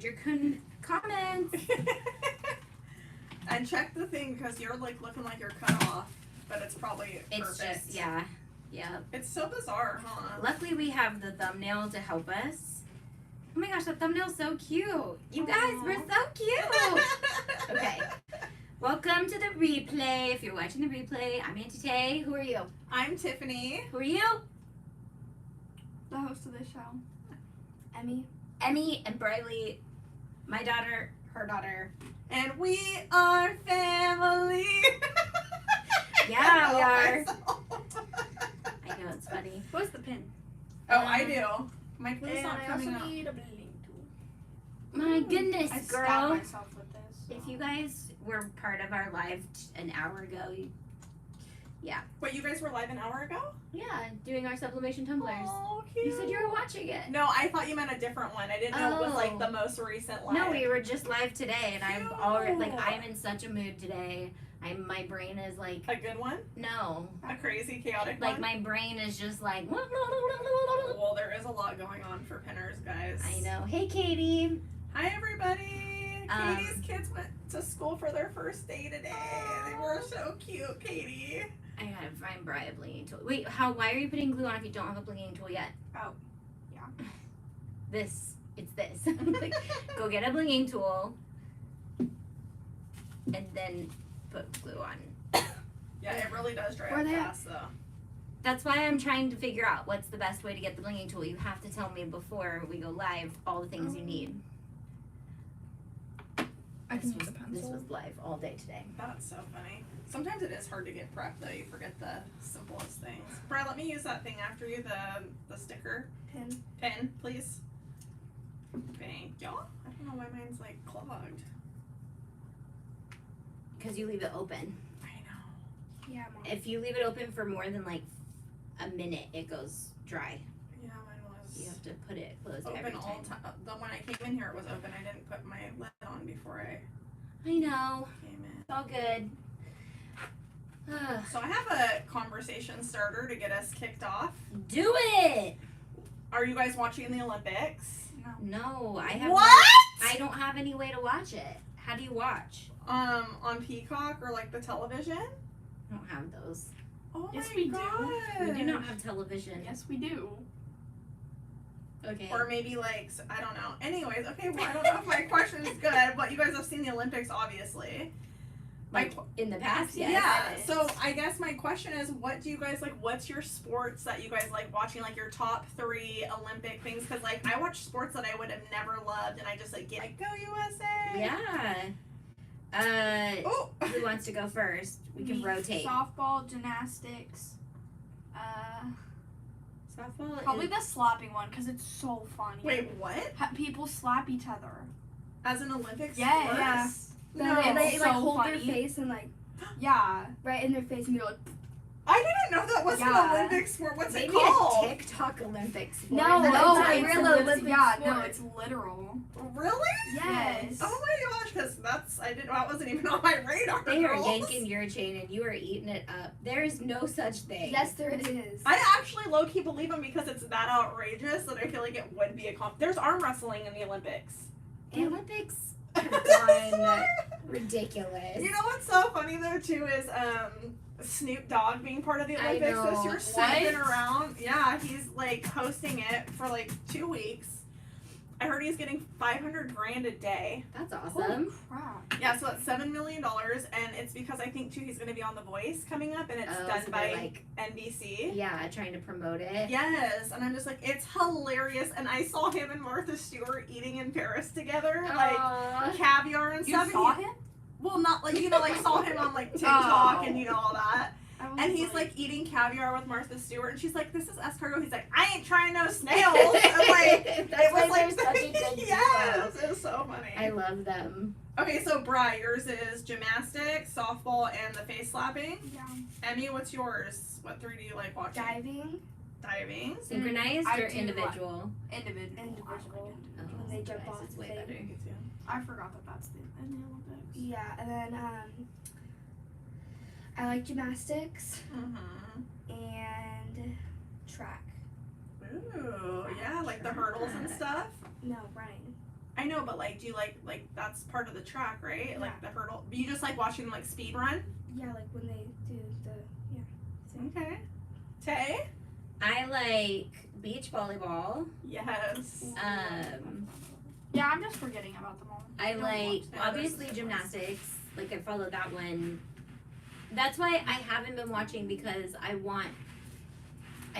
your comments. And check the thing because you're like looking like you're cut off, but it's probably It's perfect. just, yeah. It's so bizarre, huh? Luckily we have the thumbnail to help us. Oh my gosh, that thumbnail's so cute. You guys, we're so cute. Okay. Welcome to the replay. If you're watching the replay, I'm Auntie Tay. Who are you? I'm Tiffany. Who are you? The host of the show. Emmy. Emmy and Briley. My daughter, her daughter. And we are family. Yeah, we are. I know, it's funny. What's the pin? Oh, I do. My glue's And not I coming also up. need a blending tool. My goodness, I girl. stabbed myself with this. If you guys were part of our live an hour ago, Wait, you guys were live an hour ago? doing our sublimation tumblers. Oh, cute. You said you were watching it. No, I thought you meant a different one. I didn't know it was like the most recent live. No, we were just live today, and I'm Cute. already like I'm in such a mood today. My brain is like A good one? no, A crazy, chaotic like one? my brain is just like. Well, there is a lot going on for pinners, guys. I know. Hey, Katie. Hi, everybody. Um, Katie's kids went to school for their first day today. They were so cute, Katie. I gotta find Bri a blinging tool. Wait, why are you putting glue on if you don't have a blinging tool yet? Oh, yeah. It's this. Like, go get a blinging tool, and then put glue on. Yeah, it really does dry Where up they at? fast, though. That's why I'm trying to figure out what's the best way to get the blinging tool. You have to tell me before we go live all the things you need. I can This use a pencil. was live all day today. That's so funny. Sometimes it is hard to get prepped, though. You forget the simplest things. Brad, let me use that thing after you, the sticker. Pin. Pen, please. Thank y'all. I don't know why mine's, like, clogged. Because you leave it open. I know. Yeah, Mom. If you leave it open for more than like a minute, it goes dry. Yeah, mine was You have to put it closed every open all time. time. When I came in here, it was open. I didn't put my lid on before I I know. came in. It's all good. So I have a conversation starter to get us kicked off. Do it! Are you guys watching the Olympics? No, I have. What? I don't have any way to watch it. How do you watch? On Peacock or like the television? I don't have those. Oh Yes, my we do. gosh. We do not have television. Yes, we do. Okay. Or maybe like, I don't know. Anyways, okay, well I don't know if my question is good, but you guys have seen the Olympics, obviously. Like in the past, yes. Yeah, so I guess my question is, what do you guys like, what's your sports that you guys like watching, like your top 3 Olympic things? Because like I watch sports that I would have never loved, and I just like get like, go USA! Yeah. Oh! Who wants to go first? We can rotate. Softball, gymnastics. Softball. Probably the slapping one because it's so funny. Wait, what? People slap each other. As an Olympic Yeah, sport? yeah. No. And they It's like so hold funny. their face and like Yeah, right in their face, and you're like, I didn't know that was Yeah. an Olympic sport. What's Maybe it called? a TikTok Olympics. No, no, it's a it's real a Olympic yeah, sport. no, it's literal. Really? Yes. Oh my gosh, because that wasn't even on my radar. They are girls. yanking your chain and you are eating it up. There is no such thing. yes, there it is. I actually low-key believe him because it's that outrageous that I feel like it would be a There's arm wrestling in the Olympics. The Olympics have gone ridiculous. You know what's so funny though too is Snoop Dogg being part of the I Olympics this know. year, snooping around. Yeah, he's like hosting it for like 2 weeks. I heard he's getting $500,000 a day. That's Holy awesome. crap. Yeah, so that's $7 million, and it's because I think too he's going to be on The Voice coming up, and it's done so by they're, like, NBC. yeah, trying to promote it. Yes, and I'm just like, it's hilarious. And I saw him and Martha Stewart eating in Paris together, like Aw. caviar and You stuff. saw him? Well, not like like saw him on like TikTok Oh. and all that. I was And he's like eating caviar with Martha Stewart, and she's like, "This is escargot." He's like, "I ain't trying no snails." And like, That's why they're such a good duo. yes, it was so funny. I love them. Okay, so Bri, yours is gymnastics, softball, and the face slapping. Yeah. Emmy, what's yours? What 3 do you like watching? Diving, Diving. Synchronized I or do individual? Individual. Individual. Oh, When they jump synchronized off is the way thing. better. Me too. I forgot that that's in the Olympics. yeah, and then I like gymnastics Mm-hmm. and track. Ooh, yeah, like the hurdles and stuff. No, running. I know, but like, do you like that's part of the track, right? Yeah. Like the hurdle. You just like watching them like speed run. Yeah, like when they do the thing. Okay. Tay. I like beach volleyball. Yes. Yeah, I'm just forgetting about them all. I like, watch. obviously, gymnastics. Like, I follow that one. That's why I haven't been watching, because I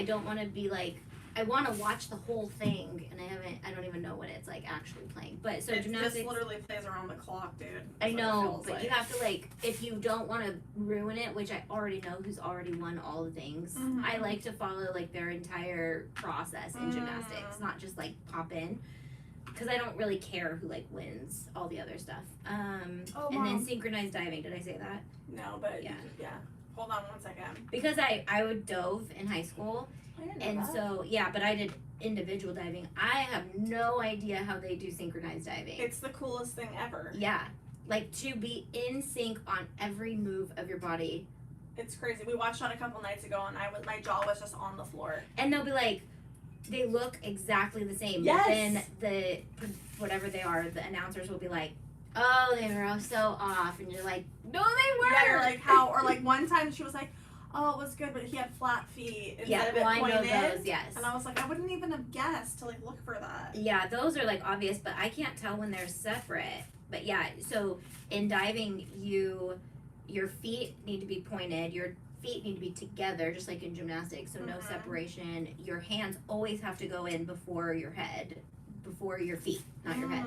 don't want to be like, I want to watch the whole thing, and I don't even know when it's like actually playing. But so gymnastics. This literally plays around the clock, dude. I That's what it know, feels but like. you have to like, if you don't want to ruin it, which I already know who's already won all the things, Mhm. I like to follow like their entire process in gymnastics, not just like pop in, because I don't really care who like wins all the other stuff. And then Mom. synchronized diving. Did I say that? No, but Yeah. yeah. Hold on 1 second. Because I would dove in high school, and so yeah, but I did individual diving. I have no idea how they do synchronized diving. It's the coolest thing ever. Yeah, like to be in sync on every move of your body. It's crazy. We watched that a couple nights ago, and my jaw was just on the floor. And they'll be like, they look exactly the same. Yes. But then the whatever they are, the announcers will be like, oh, they were all so off, and you're like, no, they weren't. Yeah, you're like how? Or like one time she was like, oh, it was good, but he had flat feet instead Yeah, of it well, I know pointed. those. Yes. And I was like, I wouldn't even have guessed to like look for that. Yeah, those are like obvious, but I can't tell when they're separate. But yeah, so in diving, your feet need to be pointed. Your feet need to be together, just like in gymnastics. So no Mhm. separation. Your hands always have to go in before your head, before your feet, not your head.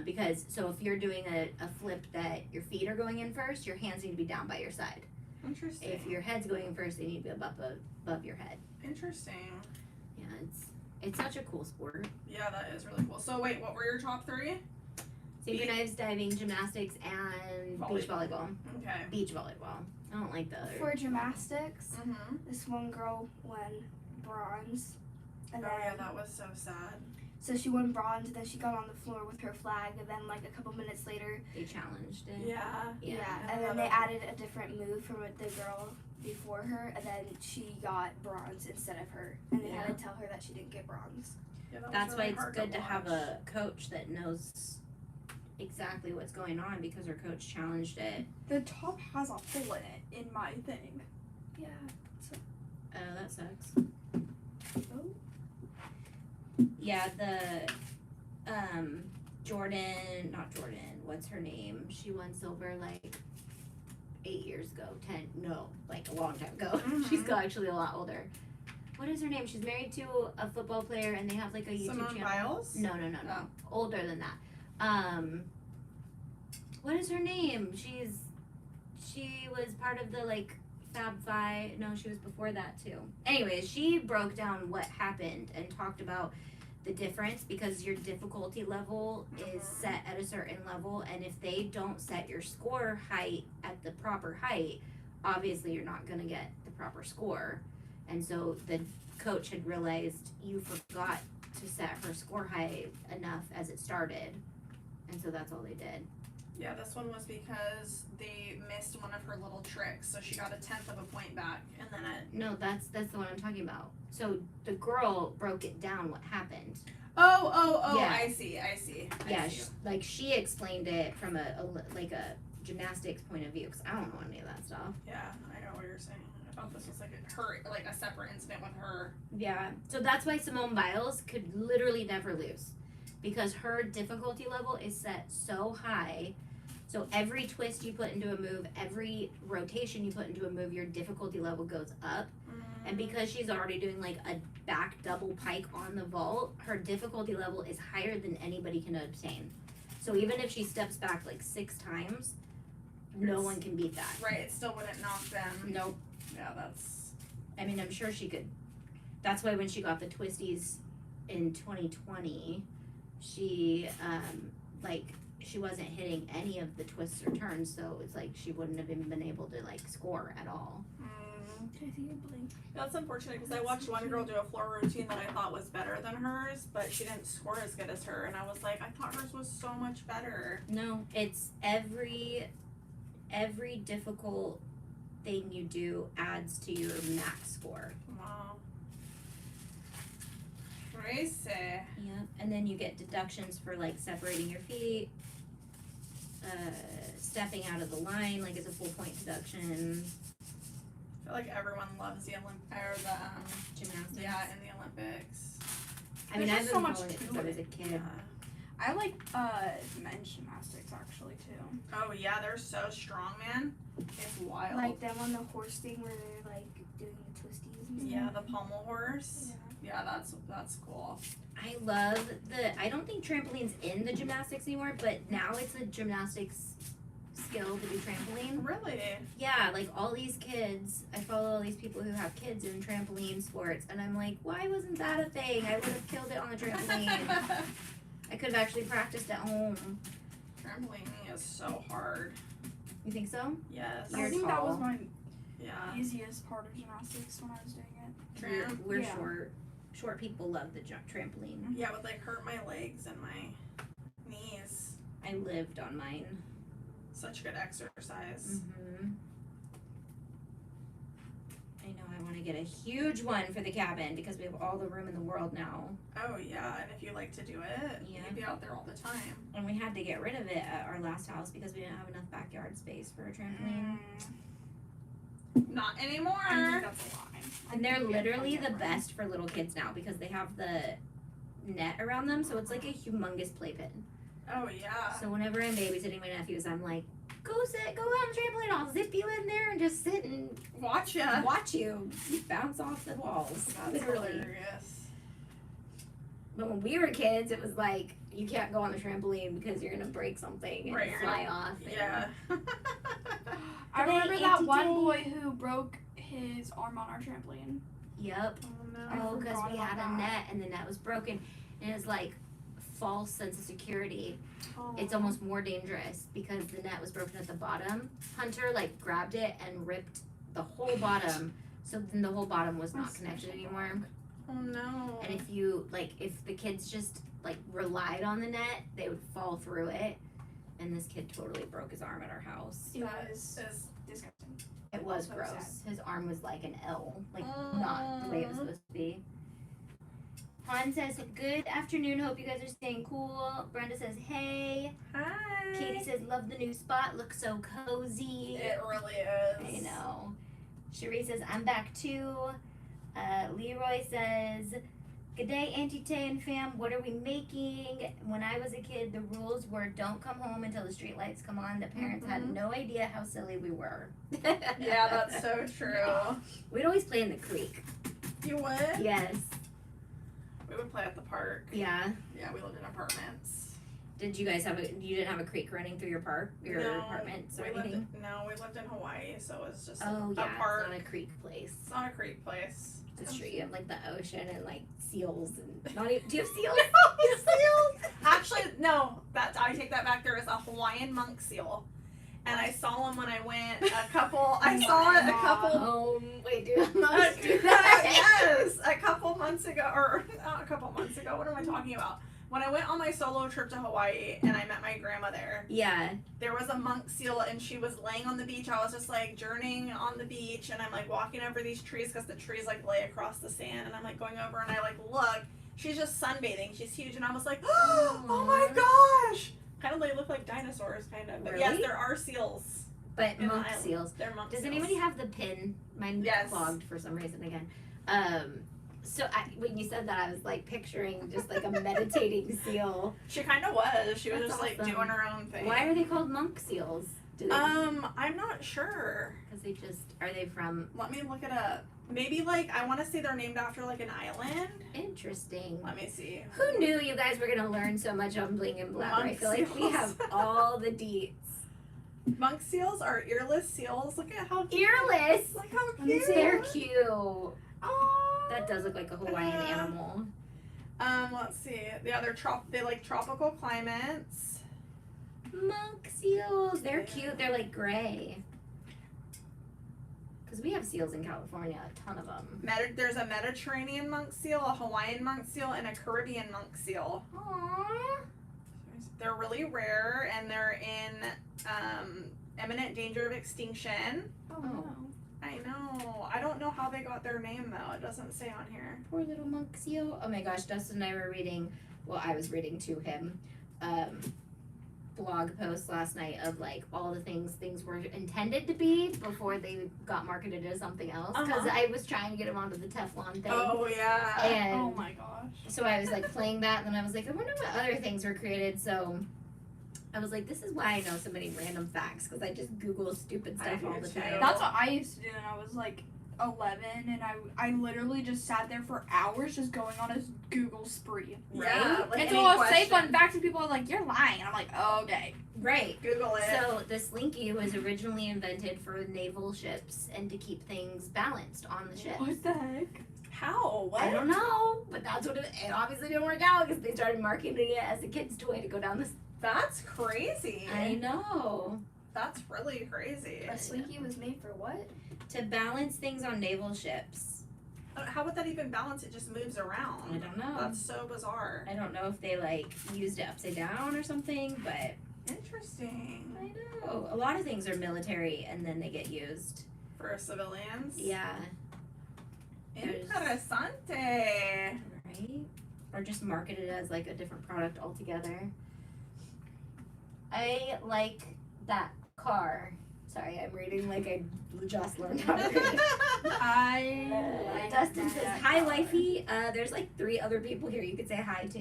Because so if you're doing a flip that your feet are going in first, your hands need to be down by your side. Interesting. If your head's going in first, they need to be above your head. Interesting. Yeah, it's such a cool sport. Yeah, that is really cool. So wait, what were your top three? Synchronized diving, gymnastics, and beach volleyball. Okay. Beach volleyball. I don't like the other. For gymnastics, Mm-hmm. this one girl won bronze. And Oh then, yeah, that was so sad. so she won bronze, and then she got on the floor with her flag, and then like a couple minutes later, They challenged it. Yeah. Yeah. and then they added a different move from the girl before her, and then she got bronze instead of her, and they had to tell her that she didn't get bronze. Yeah, that was That's why really it's hard good to have watch. a coach that knows exactly what's going on, because her coach challenged it. The top has a hole in it, in my thing. Yeah. Oh, that sucks. Oh. Yeah, the not Jordan, what's her name? She won silver like 8 years ago, like a long time ago. She's actually a lot older. What is her name? She's married to a football player, and they have like a YouTube Simone channel. Biles? No. Oh. Older than that. What is her name? She was part of the like Fab Five. No, she was before that too. Anyways, she broke down what happened and talked about the difference, because your difficulty level is set at a certain level, and if they don't set your score height at the proper height, obviously you're not gonna get the proper score. And so the coach had realized you forgot to set her score height enough as it started, and so that's all they did. Yeah, this one was because they missed one of her little tricks, so she got 1/10 of a point back, and then it. No, that's the one I'm talking about. So the girl broke it down what happened. Oh! Yeah. I see. I see. She explained it from a gymnastics point of view, because I don't know any of that stuff. Yeah, I know what you're saying. I thought this was like a separate incident with her. Yeah, so that's why Simone Biles could literally never lose, because her difficulty level is set so high. So every twist you put into a move, every rotation you put into a move, your difficulty level goes up. And because she's already doing like a back double pike on the vault, her difficulty level is higher than anybody can obtain. So even if she steps back like 6 times, no one can beat that. Right, it still wouldn't knock them. Nope. Yeah, that's. I mean, I'm sure she could. That's why when she got the twisties in 2020, she she wasn't hitting any of the twists or turns, so it's like she wouldn't have even been able to like score at all. Can I see your blink? That's unfortunate, because I watched one girl do a floor routine that I thought was better than hers, but she didn't score as good as her, and I was like, I thought hers was so much better. No, it's every difficult thing you do adds to your max score. Wow. Crazy. Yeah, and then you get deductions for like separating your feet, stepping out of the line, like it's a full point deduction. I feel like everyone loves the Gymnastics. Yeah, in the Olympics. I mean, There's I've just been so much following it to since I was a it. kid. Yeah. I like men's gymnastics actually too. Oh yeah, they're so strong, man. It's wild. Like them on the horse thing where they're like doing the twisties and stuff. yeah, the pommel horse. Yeah, that's cool. I love I don't think trampoline's in the gymnastics anymore, but now it's a gymnastics skill to do trampoline. Really? Yeah, like all these kids, I follow all these people who have kids in trampoline sports, and I'm like, why wasn't that a thing? I would have killed it on the trampoline. I could have actually practiced at home. Trampolining is so hard. You think so? Yes. You're I think that was tall. my Yeah. easiest part of gymnastics when I was doing it. We're Yeah. short. Short people love the trampoline. Yeah, it would like hurt my legs and my knees. I lived on mine. Such good exercise. Mm-hmm. I know I want to get a huge one for the cabin because we have all the room in the world now. Oh yeah, and if you like to do it, Yeah. you'd be out there all the time. And we had to get rid of it at our last house because we didn't have enough backyard space for a trampoline. Not anymore. I think that's a lie. And they're literally the best for little kids now because they have the net around them, so it's like a humongous playpen. Oh yeah. So whenever I'm babysitting my nephews, I'm like, go out on the trampoline, I'll zip you in there and just sit and Watch ya. watch you bounce off the walls. That's Literally. hilarious. But when we were kids, it was like, you can't go on the trampoline because you're gonna break something and Right, you're fly off. and- Yeah. I Today, remember that Auntie one Tay. boy who broke his arm on our trampoline. Yep. Oh no. Oh, because forgot we about had a that. net and the net was broken. And it's like false sense of security. Oh. It's almost more dangerous because the net was broken at the bottom. Hunter like grabbed it and ripped the whole bottom. So then the whole bottom was not That's connected such a anymore. Oh no. And if you if the kids just like relied on the net, they would fall through it. And this kid totally broke his arm at our house. It That was is disgusting. It was So gross. sad. His arm was like an L, like not the way it was supposed to be. Han says, good afternoon, hope you guys are staying cool. Brenda says, hey. Hi. Katie says, love the new spot, looks so cozy. It really is. I know. Cherie says, I'm back too. Leroy says, good day, Auntie Tay and fam. What are we making? When I was a kid, the rules were don't come home until the street lights come on. The parents had no idea how silly we were. Yeah, that's so true. We'd always play in the creek. You would? Yes. We would play at the park. Yeah. Yeah, we lived in apartments. Did you guys you didn't have a creek running through your No, apartments or we lived anything? we lived in Hawaii, so it was just Oh a yeah, park. it's not a creek place. It's not a creek place. It's true. You have like the ocean and like seals and not even. Do you have seals? Seals? Actually, no. I take that back. There is a Hawaiian monk seal, and I saw him when I went. I saw it a couple. Wait, do monks do that? Yes, a couple months ago, or not a couple months ago. What am I talking about? When I went on my solo trip to Hawaii and I met my grandma Yeah. there was a monk seal and she was laying on the beach. I was just like journeying on the beach and I'm like walking over these trees because the trees like lay across the sand and I'm like going over and I like look. She's just sunbathing. She's huge and I was like, oh my gosh. Kind of they look like dinosaurs kind of. But yes, Really? there are seals. But in the monk island. seals. They're monk Does seals. anybody have the pin? Mine Yes. clogged for some reason again. So when you said that, I was like picturing just like a meditating seal. She kind of was. She was That's just like awesome. doing her own thing. Why are they called monk seals? Do they? I'm not sure. Because they just are they from? Let me look it up. Maybe like I want to say they're named after like an island. Interesting. Let me see. Who knew you guys were gonna learn so much on Bling and Blabber? I Monk feel like we seals. have all the deets. Monk seals are earless seals. Look at how cute. Earless. Look how They're cute. cute. Oh. That does look like a Hawaiian animal. Let's see. Yeah, they like tropical climates. Monk seals. They're cute. They're like gray. Because we have seals in California, a ton of them. There's a Mediterranean monk seal, a Hawaiian monk seal, and a Caribbean monk seal. Aww. They're really rare and they're in imminent danger of extinction. Oh, Oh. no. I know. I don't know how they got their name though. It doesn't say on here. Poor little Monksio. Oh my gosh, Dustin and I were reading, well, I was reading to him, blog posts last night of like all the things were intended to be before they got marketed as something else. Because I was trying to get him onto the Teflon thing. Oh yeah. And Oh my gosh. so I was like playing that, and then I was like, I wonder what other things were created. So I was like, this is why I know so many random facts, because I just Google stupid I stuff do all the too. time. That's what I used to do when I was like 11, and I literally just sat there for hours just going on a Google spree. Yeah. Like And any so I'll say question, fun facts and people are like, you're lying. And I'm like, oh, okay. Right. Google it. So the slinky was originally invented for naval ships and to keep things balanced on the ship. What the heck? How? What? I don't know, but that's what it obviously didn't work out because they started marketing it as a kid's toy to go down this. That's crazy. I know. That's really crazy. A slinky was made for what? To balance things on naval ships. How would that even balance? It just moves I around. don't know. That's so bizarre. I don't know if they like used it upside down or something, but Interesting. I know. A lot of things are military and then they get used. For civilians. Yeah. There's- Interessante. Right? Or just marketed as like a different product altogether. I like that car. Sorry, I'm reading like I just learned how to read. Dustin says, hi wifey. There's like 3 other people here you could say hi to.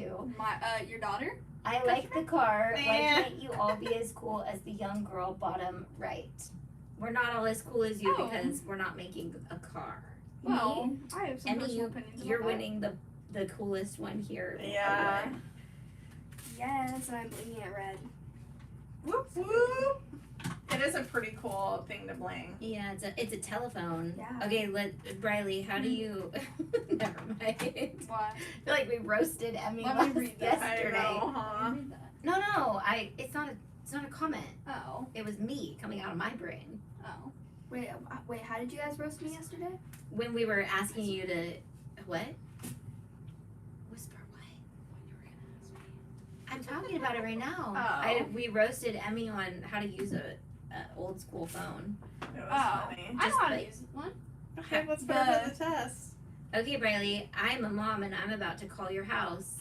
Your daughter? I like the car. Why Nah. can't you all be as cool as the young girl bottom right? We're not all as cool as you Oh. because we're not making a car. Well, I have some Emmy, personal opinions you're about that. winning the coolest one here. Yeah. award. Yes, I'm blinking it red. Whoop whoop. It is a pretty cool thing to bling. Yeah, it's a telephone. Yeah. Okay, Briley, how do you? Never mind. I What? feel like we roasted Emmy Let me once read that. yesterday. I know, huh? Read that. No, it's not a comment. Oh. It was me coming out of my brain Oh. Wait, how did you guys roast me yesterday? when we were asking you to what? Whisper what? I'm talking about it right now. Oh. We roasted Emmy on how to use a old school phone. It was Oh. funny. I know how to like- use one. Okay, let's put her to the test. Okay, Briley, I'm a mom and I'm about to call your house.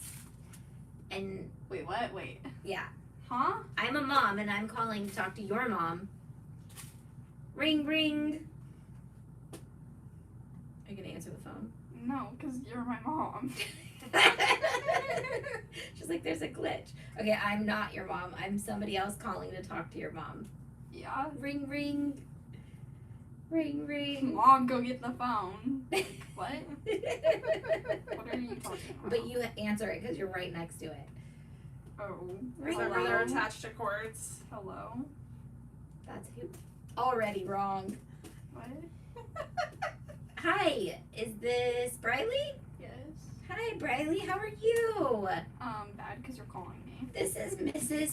And Wait, what? Wait. yeah, Huh? I'm a mom and I'm calling to talk to your mom. Ring, ring. Are you gonna answer the phone? No, because you're my mom. She's like, there's a glitch. Okay, I'm not your mom. I'm somebody else calling to talk to your mom. Yeah. Ring, ring. Ring, ring. Mom, go get the phone. What? What are you talking about? But you answer it because you're right next to it. Oh. Is that where they're attached to cords? Hello? That's who. Already wrong. What? Hi, is this Briley? Yes. Hi, Briley. How are you? Bad because you're calling me. This is Mrs.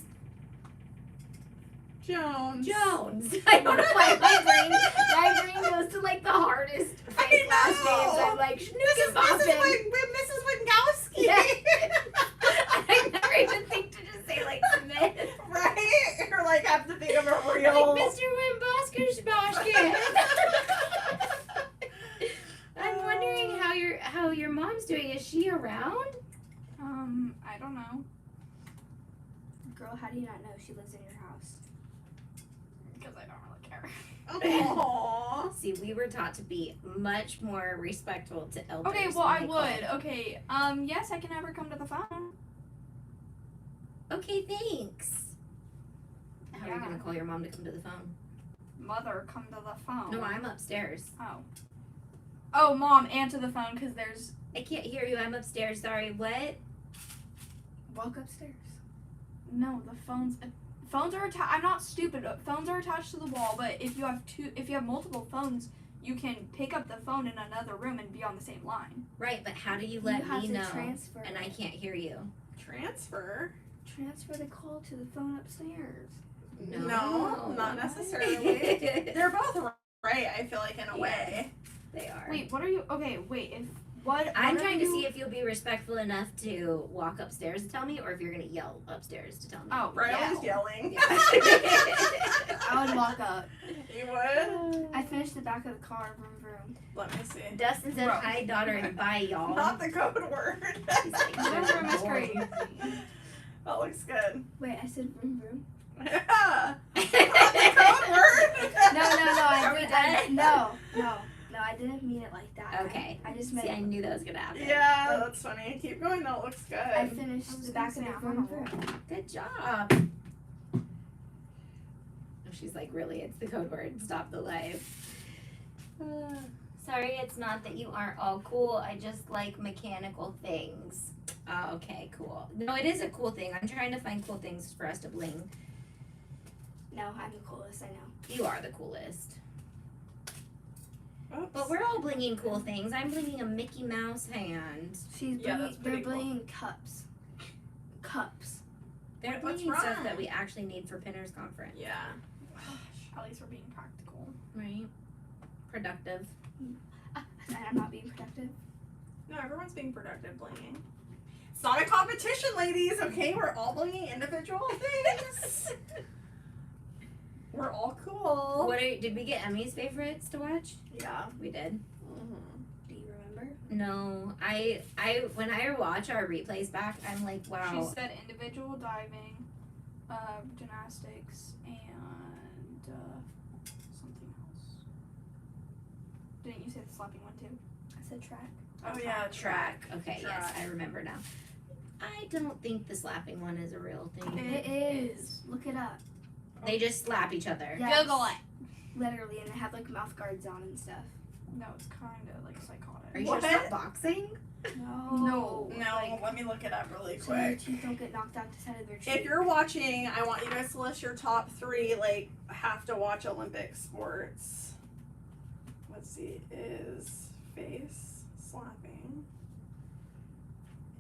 Jones. Jones. I don't know why my brain goes to like the hardest fake last names. I'm like Mrs. Winkowski. Yeah. I never even think to just say like Smith. Right? Or like have to think of a real. Like Mr. Wimbosker's I'm wondering how your mom's doing. Is she around? I don't know. Girl, how do you not know she lives in your house? Because I don't really care. Aww. See, we were taught to be much more respectful to elders. Okay, well, when I they would. call. Okay, yes, I can have her come to the phone. Okay, thanks. How are you Yeah. gonna call your mom to come to the phone? Mother, come to the phone. No, I'm upstairs. Oh, Mom, answer the phone because there's... I can't hear you. I'm upstairs. Sorry. What? Walk upstairs. No, the phones... Phones are attached... I'm not stupid. Phones are attached to the wall, but if you have multiple phones, you can pick up the phone in another room and be on the same line. Right, but how do you let you have me to know? transfer. And I can't hear you. Transfer? Transfer the call to the phone upstairs. No, not necessarily. They're both right, I feel like, in a way. They are. Wait, what are you... Okay, wait, if... What... I'm what are trying to you- see if you'll be respectful enough to walk upstairs to tell me, or if you're gonna yell upstairs to tell me. Oh, Riley's yeah. yelling. I would walk up. You would? I finished the back of the car, vroom vroom. Let me see. Dustin said Bro. hi, daughter, and bye, y'all. Not the code word. He's like, Vroom "Those are vroom is boring." crazy. That looks good. Wait, I said vroom vroom? Yeah. Not the code word. No, Are we done? No, I didn't mean it like that. Okay. I just meant See, I knew that was gonna happen. Yeah, that's funny. Keep going. That looks good. I finished the back of the vroom vroom. Good job. Oh, she's like, really? It's the code word. Stop the live. Sorry, it's not that you aren't all cool. I just like mechanical things. Oh, okay, cool. No, it is a cool thing. I'm trying to find cool things for us to bling. No, I'm the coolest, I know. You are the coolest. Oops. But we're all blinging cool things. I'm blinging a Mickey Mouse hand. She's Yeah, bringing, that's they're pretty cool. bringing cups. Cups. They're What's blinging stuff wrong? that we actually need for Pinners Conference. Yeah. At least we're being practical. Right? Productive. And I'm not being productive. No, everyone's being productive blinging. It's not a competition, ladies, okay? We're all blinging individual things. We're all cool. Did we get Emmy's favorites to watch? Yeah. We did. Do you remember? No, I when I watch our replays back, I'm like, wow. She said individual diving, gymnastics, and something else. Didn't you say the slapping one too? I said track. Oh, yeah, track. Okay, Track. yes, I remember now. I don't think the slapping one is a real thing. It is. Look it up. They just slap each other. Yes. Google it. Literally, and they have like mouth guards on and stuff. No, it's kind of like psychotic. Are you What? sure it's not boxing? No. No, Like, let me look it up really so their quick. teeth don't get knocked out the side of their cheek. If you're watching, I want you guys to list your top 3, like, have to watch Olympic sports. Let's see, is face slapping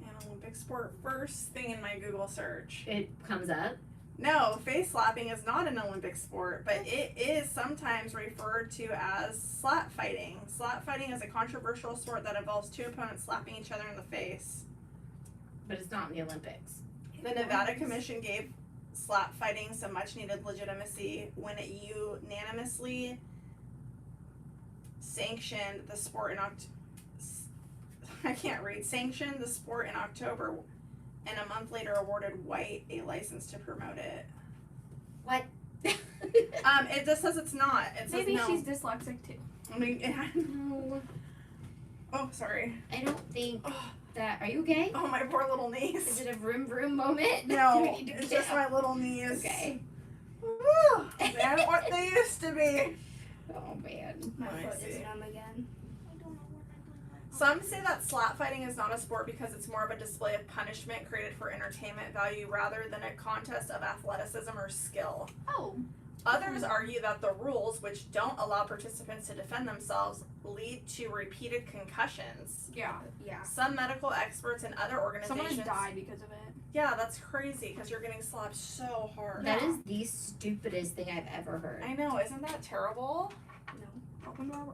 an Olympic sport? First thing in my Google search. It comes up. No, face slapping is not an Olympic sport, but it is sometimes referred to as slap fighting. Slap fighting is a controversial sport that involves 2 opponents slapping each other in the face. But it's not in the Olympics. The Nevada Commission gave slap fighting some much needed legitimacy when it unanimously sanctioned the sport in sanctioned the sport in October, and a month later awarded White a license to promote it. What? It just says it's not. It says Maybe no. she's dyslexic too. I mean, No, oh, sorry. I don't think that. Are you okay? Oh, my poor little Is niece. it a vroom vroom moment? Do No, we need to it's get just out? my little niece. Okay. Woo, they aren't what they used to be. Oh man. My I foot is see. numb again. Some say that slap fighting is not a sport because it's more of a display of punishment created for entertainment value rather than a contest of athleticism or skill. Oh. Others argue that the rules, which don't allow participants to defend themselves, lead to repeated concussions. Yeah. Yeah. Some medical experts and other Someone organizations. has died because of it. Yeah, that's crazy because you're getting slapped so hard. That is the stupidest thing I've ever heard. I know, isn't that terrible? Open door.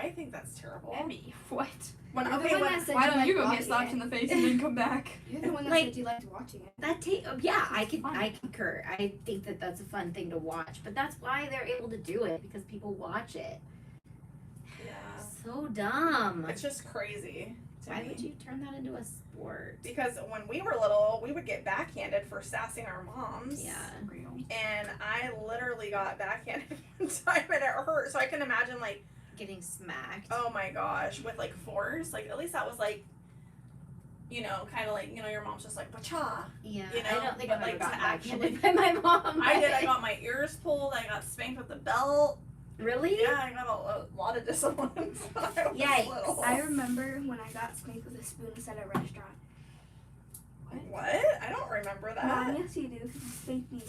I think that's terrible. Emmy. What? When, You're the okay, one when, that said Why don't liked you go get watching slapped it. in the face and then come back? You're the one that Like- said you liked watching it. Yeah, I fun. concur. I think that that's a fun thing to watch, but that's why they're able to do it because people watch it. yeah, So dumb. it's just crazy to Why me. would you turn that into a sport? Because when we were little, we would get backhanded for sassing our moms. Yeah. Real. And I literally got backhanded one time and it hurt. So I can imagine, like, Getting smacked. oh my gosh, with like force. Like, at least that was like, you know, kind of like, you know, your mom's just like, bacha. Yeah, You know, I don't think but I've ever like gotten to actually- backhanded by my mom. I did. I but- got my ears pulled. I got spanked with the belt. Really? Yeah, I got a lot of discipline when I was Yikes. little. I remember when I got spanked with a spoon instead of a restaurant. What? I don't remember that. Mom, yes you do, because you spanked me.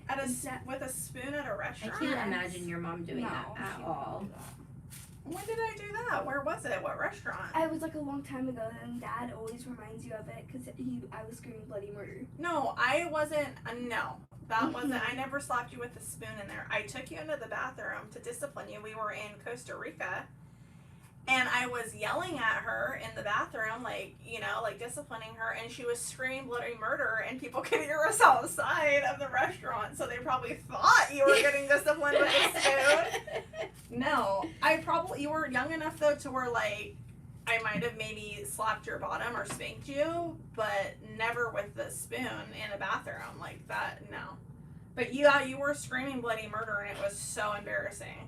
At a, Is that- with a spoon at a I restaurant? can't Yes. imagine your mom doing No, that she at wouldn't all. do that. When did I do that? Where was it? What restaurant? I was like a long time ago, and Dad always reminds you of it because I was screaming bloody murder. No, I wasn't. No, that wasn't. I never slapped you with a spoon in there. I took you into the bathroom to discipline you. We were in Costa Rica, And I was yelling at her in the bathroom, like, you know, like disciplining her, and she was screaming bloody murder, and people could hear us outside of the restaurant, so they probably thought you were getting disciplined with a spoon. No, you were young enough though to where like I might have maybe slapped your bottom or spanked you, but never with the spoon in a bathroom like that. No, but you were screaming bloody murder, and it was so embarrassing.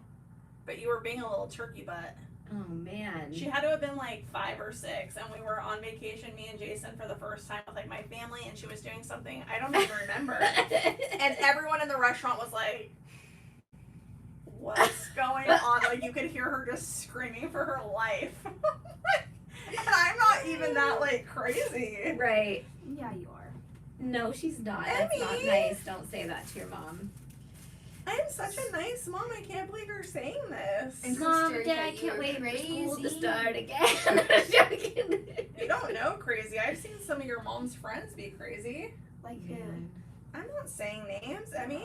But you were being a little turkey butt. Oh man. She had to have been like 5 or 6, and we were on vacation, me and Jason, for the first time with like my family, and she was doing something I don't even remember, and everyone in the restaurant was like, "What's going on?" Like you could hear her just screaming for her life, and I'm not even that like crazy. Right. Yeah, you are. No, she's not. That's not Emmy! nice. Don't say that to your mom. I'm such a nice mom. I can't believe you're saying this. And Mom, sister, Dad, that I you can't were wait for school to crazy. start again. I'm joking. You don't know crazy. I've seen some of your mom's friends be crazy. Like Yeah. who? I'm not saying names. Emmy.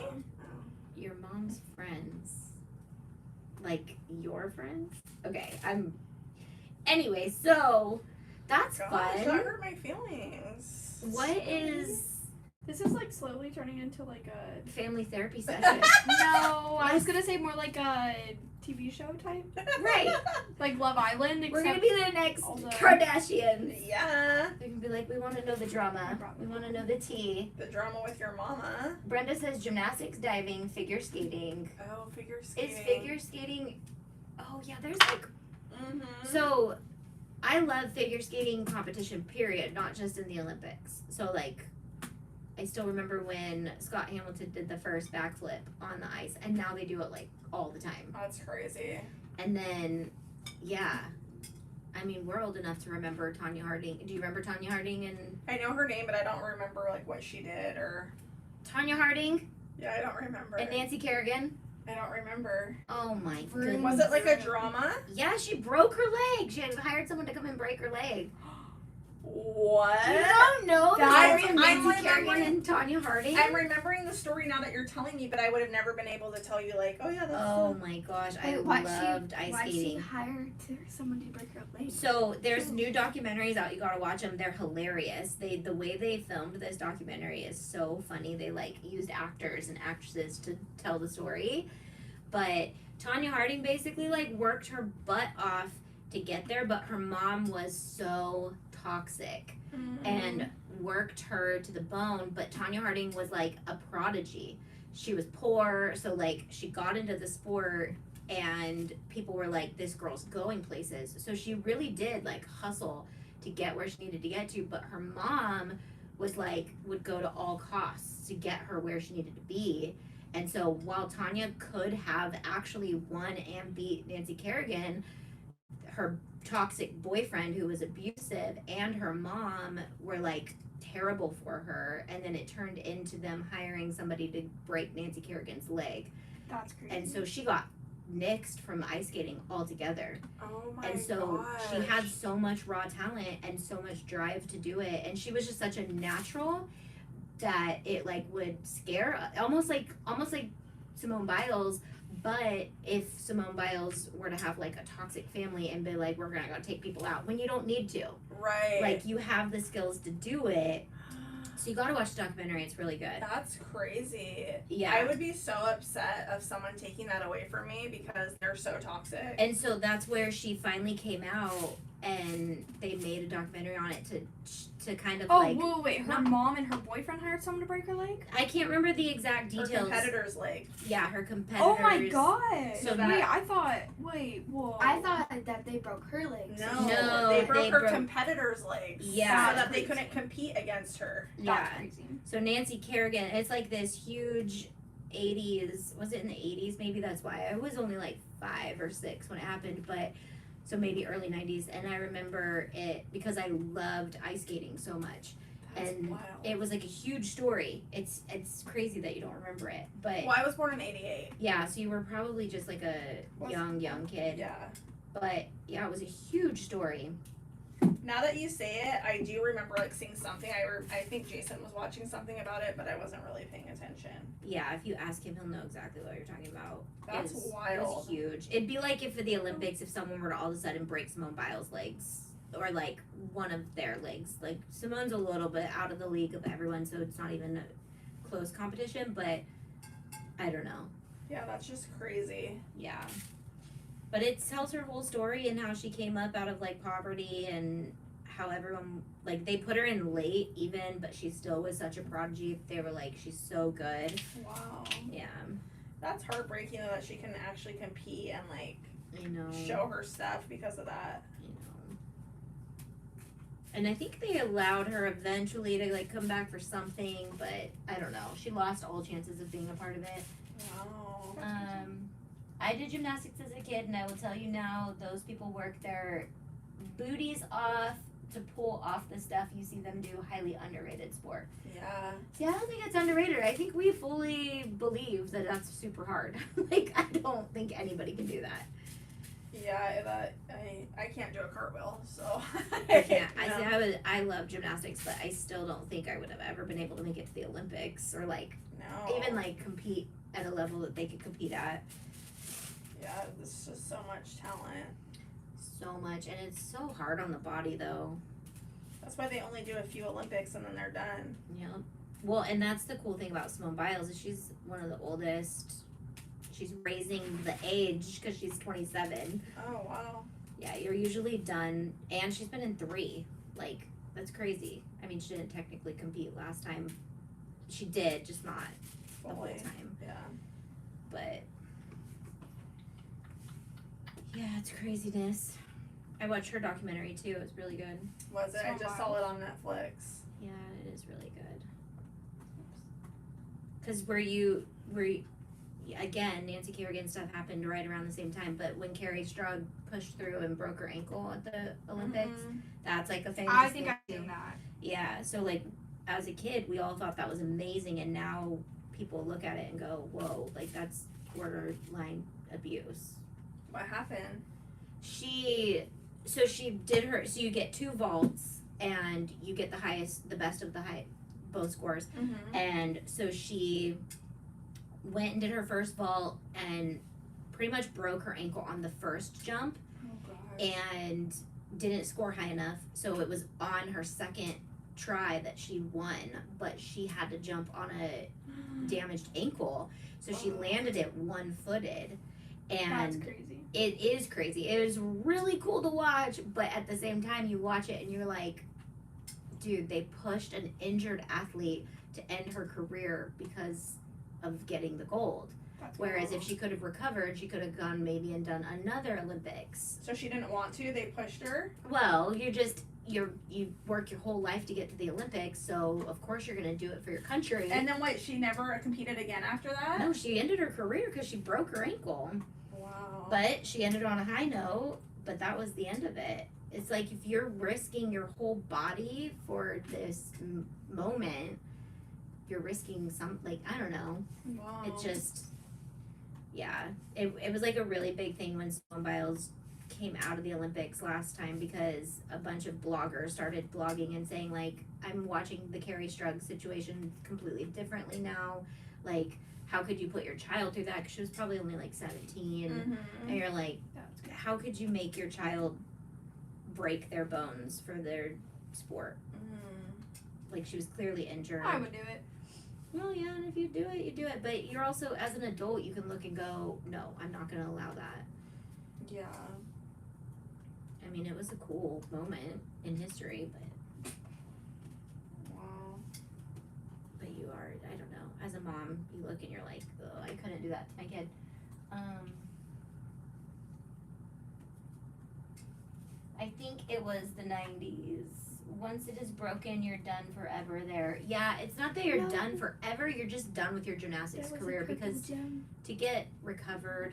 Your mom's friends. Like your friends? Okay, Anyway, so that's Gosh, fun. that hurt my feelings. What is This is like slowly turning into like a. family therapy session? No, I was gonna say more like a TV show type, Right. like Love Island. We're gonna except be the next all the- Kardashians. Yeah. They're gonna be like, we want to know the drama. We want to know the tea. The drama with your mama. Brenda says gymnastics, diving, figure skating. Oh, figure skating. Is figure skating? Oh yeah, there's like Mm-hmm. so. I love figure skating competition. Period. Not just in the Olympics. So like, I still remember when Scott Hamilton did the first backflip on the ice, and now they do it like all the time. That's crazy. And then, yeah. I mean, we're old enough to remember Tanya Harding. Do you remember Tanya Harding and I know her name, but I don't remember like what she did or. Tanya Harding Yeah, I don't remember. and Nancy Kerrigan? I don't remember. Oh my Vroom. goodness. Was it like a drama? Yeah, she broke her leg. She had hired someone to come and break her leg. What? You don't know the That's- story of I'm Nancy Kerrigan remembering- and Tanya Harding? I'm remembering the story now that you're telling me, but I would have never been able to tell you like, oh yeah, that's. Oh my gosh, I Wait, why'd loved ice Why'd she skating. hire someone to break her leg? So there's new documentaries out. You gotta watch them. They're hilarious. The way they filmed this documentary is so funny. They like used actors and actresses to tell the story. But Tanya Harding basically like worked her butt off to get there, but her mom was so toxic and worked her to the bone. But Tanya Harding was like a prodigy. She was poor, so like she got into the sport and people were like, this girl's going places. So she really did like hustle to get where she needed to get to, but her mom was like, would go to all costs to get her where she needed to be. And so while Tanya could have actually won and beat Nancy Kerrigan, her toxic boyfriend who was abusive and her mom were like terrible for her, and then it turned into them hiring somebody to break Nancy Kerrigan's leg. That's crazy. And so she got nixed from ice skating altogether. Oh my And so she gosh. had so much raw talent and so much drive to do it, and she was just such a natural that it like would scare, almost like Simone Biles. But if Simone Biles were to have like a toxic family and be like, we're gonna go take people out when you don't need to, Right. like you have the skills to do it. So you gotta watch the documentary. It's really good. That's crazy. Yeah. I would be so upset of someone taking that away from me because they're so toxic. And so that's where she finally came out, and they made a documentary on it to kind of Oh, like. wait, her mom and her boyfriend hired someone to break her leg? I can't remember the exact Her details. competitor's leg. Yeah, her competitors. Oh my god. So wait, I thought, whoa. I thought that they broke her leg. No, they broke they her broke- competitor's legs. Yeah. So that they couldn't compete against her. Yeah. That's crazy. So Nancy Kerrigan, it's like this huge 80s. Was it in the 80s? Maybe that's why. I was only like 5 or 6 when it happened, but so maybe early 90s. And I remember it because I loved ice skating so much. That's And wild. it was like a huge story. It's crazy that you don't remember it. But Well, I was born in '88. yeah, so you were probably just like a young kid. Yeah. But yeah, it was a huge story. Now that you say it, I do remember like seeing something. I think Jason was watching something about it, but I wasn't really paying attention. Yeah, if you ask him, he'll know exactly what you're talking about. That's It was wild. huge. It'd be like if for the Olympics, if someone were to all of a sudden break Simone Biles' legs, or like one of their legs. Like Simone's a little bit out of the league of everyone, so it's not even a close competition. But I don't know. Yeah, that's just crazy. Yeah, but it tells her whole story and how she came up out of like poverty and how everyone like they put her in late even, but she still was such a prodigy. They were like, she's so good. Wow. Yeah, That's heartbreaking though that she can actually compete and like I know. show her stuff because of that. I know. And I think they allowed her eventually to like come back for something, but I don't know. She lost all chances of being a part of it. Wow. I did gymnastics as a kid, and I will tell you now, those people work their booties off to pull off the stuff you see them do. Highly underrated sport. Yeah. See, I don't think it's underrated. I think we fully believe that that's super hard. Like, I don't think anybody can do that. Yeah, that I can't do a cartwheel, so I can't. No. I love gymnastics, but I still don't think I would have ever been able to make it to the Olympics or like No. even like compete at a level that they could compete at. Yeah, there's just so much talent. So much, and it's so hard on the body though. That's why they only do a few Olympics and then they're done. Yeah. Well, and that's the cool thing about Simone Biles is she's one of the oldest. She's raising the age because she's 27. Oh wow. Yeah, you're usually done, and she's been in 3. Like, that's crazy. I mean, she didn't technically compete last time. She did, just not the whole Fully. time. Yeah. But yeah, it's craziness. I watched her documentary too. It was really good. Was it? I just saw it on Netflix. Yeah, it is really good. Because again, Nancy Kerrigan stuff happened right around the same time. But when Carrie Strug pushed through and broke her ankle at the Olympics, that's like a famous I think thing I've seen too. that. Yeah, so like as a kid, we all thought that was amazing, and now people look at it and go, "Whoa, like that's borderline abuse." What happened? So you get 2 vaults, and you get the best of both scores. Mm-hmm. And so she went and did her first vault and pretty much broke her ankle on the first jump Oh god. and didn't score high enough. So it was on her second try that she won, but she had to jump on a damaged ankle. So she landed it one-footed. That's And crazy. it is crazy. It is really cool to watch, but at the same time you watch it and you're like, dude, they pushed an injured athlete to end her career because of getting the gold. That's Whereas wild. if she could have recovered, she could have gone maybe and done another Olympics. So she didn't want to. They pushed her. Well, you work your whole life to get to the Olympics, so of course you're gonna do it for your country. And then what? She never competed again after that. No, she ended her career because she broke her ankle. Wow. But she ended on a high note, but that was the end of it. It's like if you're risking your whole body for this moment, you're risking I don't know. Wow. It just, yeah. It was like a really big thing when Simone Biles came out of the Olympics last time because a bunch of bloggers started blogging and saying like, I'm watching the Carrie Strug situation completely differently now. Like, how could you put your child through that? Because she was probably only like 17. Mm-hmm. And you're like, That's good. how could you make your child break their bones for their sport? Like, she was clearly injured. I would do it. Well, yeah, and if you do it, you do it. But you're also, as an adult, you can look and go, no, I'm not going to allow that. Yeah. I mean, it was a cool moment in history, but Wow. you are, I don't know. As a mom, you look and you're like, oh, I couldn't do that to my kid. I think it was the 90s. Once it is broken, you're done forever there. Yeah, it's not that you're No. done forever, you're just done with your gymnastics There was career a purple because gem. to get recovered,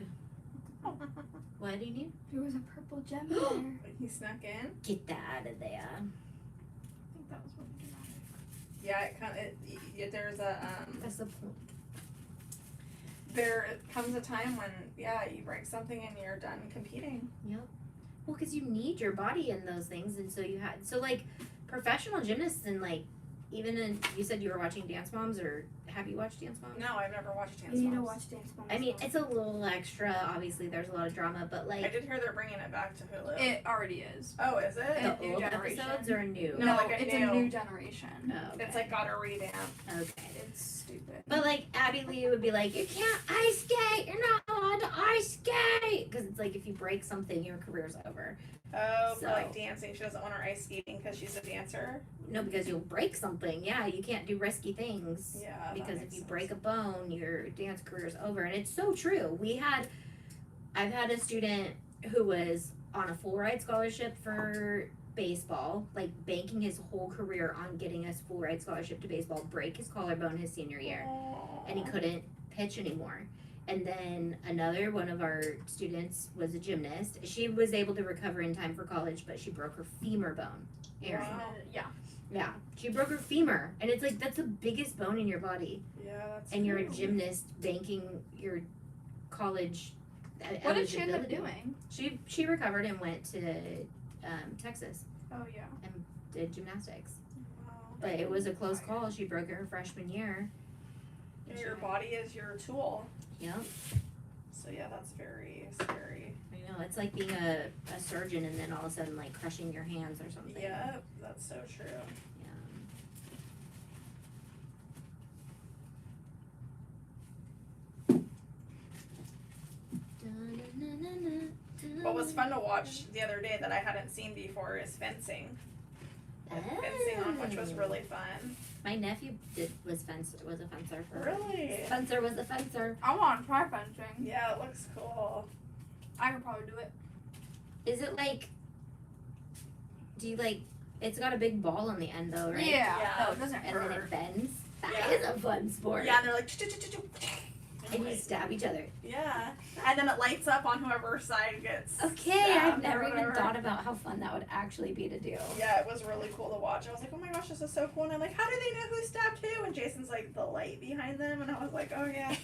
what do you need? There was a purple gem there. He snuck in. Get that out of there. I think that was what we did. Yeah. It kind of. There's a That's the point. There comes a time when you break something and you're done competing. Well, because you need your body in those things, and so like professional gymnasts and like you said you were watching Dance Moms, or have you watched Dance Moms? No, I've never watched Dance You need to Moms. watch Dance Moms. I mean, it's a little extra. Obviously, there's a lot of drama, but I like did hear they're bringing it back to Hulu. It already is. Oh, is it? the new old generation. episodes or new. No, like a it's new- a new generation. Oh, okay. It's like got a revamp. Okay. It's stupid. But like Abby Lee would be like, you can't ice skate. You're not allowed to ice skate because it's like if you break something, your career's over. Oh, for So- like dancing. She doesn't want her ice skating because she's a dancer. No, because you'll break something. Yeah, you can't do risky things. Yeah. that Because if makes you sense. break a bone, your dance career is over. And it's so true. I've had a student who was on a full ride scholarship for baseball, like banking his whole career on getting a full ride scholarship to baseball, break his collarbone his senior year, and he couldn't pitch anymore. And then another one of our students was a gymnast. She was able to recover in time for college, but she broke her femur bone. Erin. Wow. Yeah. Yeah, she broke her femur, and it's like that's the biggest bone in your body. Yeah, that's And you're a true. gymnast banking your college. What did she end up eligibility. doing? She recovered and went to Texas Oh yeah. and did gymnastics. Wow. But it was a close call. She broke it her freshman year. And your body is your tool. Yep. So yeah, that's very scary. I know. It's like being a surgeon and then all of a sudden like crushing your hands or something. Yeah, that's so true. Yeah. What was fun to watch the other day that I hadn't seen before is fencing. Fencing on, which was really fun. My nephew was a fencer for. Really? Fencer was a fencer. I want to try fencing. Yeah, it looks cool. I could probably do it. Is it like? Do you like? It's got a big ball on the end though, right? Yeah. Yeah. No, it doesn't And then hurt. it bends. That Yeah. is a fun sport. Yeah, and they're like, And you stab each other. yeah, and then it lights up on whoever side gets. Okay, stabbed I've or never even whatever. thought about how fun that would actually be to do. Yeah, it was really cool to watch. I was like, oh my gosh, this is so cool. And I'm like, how do they know who stabbed who? And Jason's like, the light behind them. And I was like, oh yeah,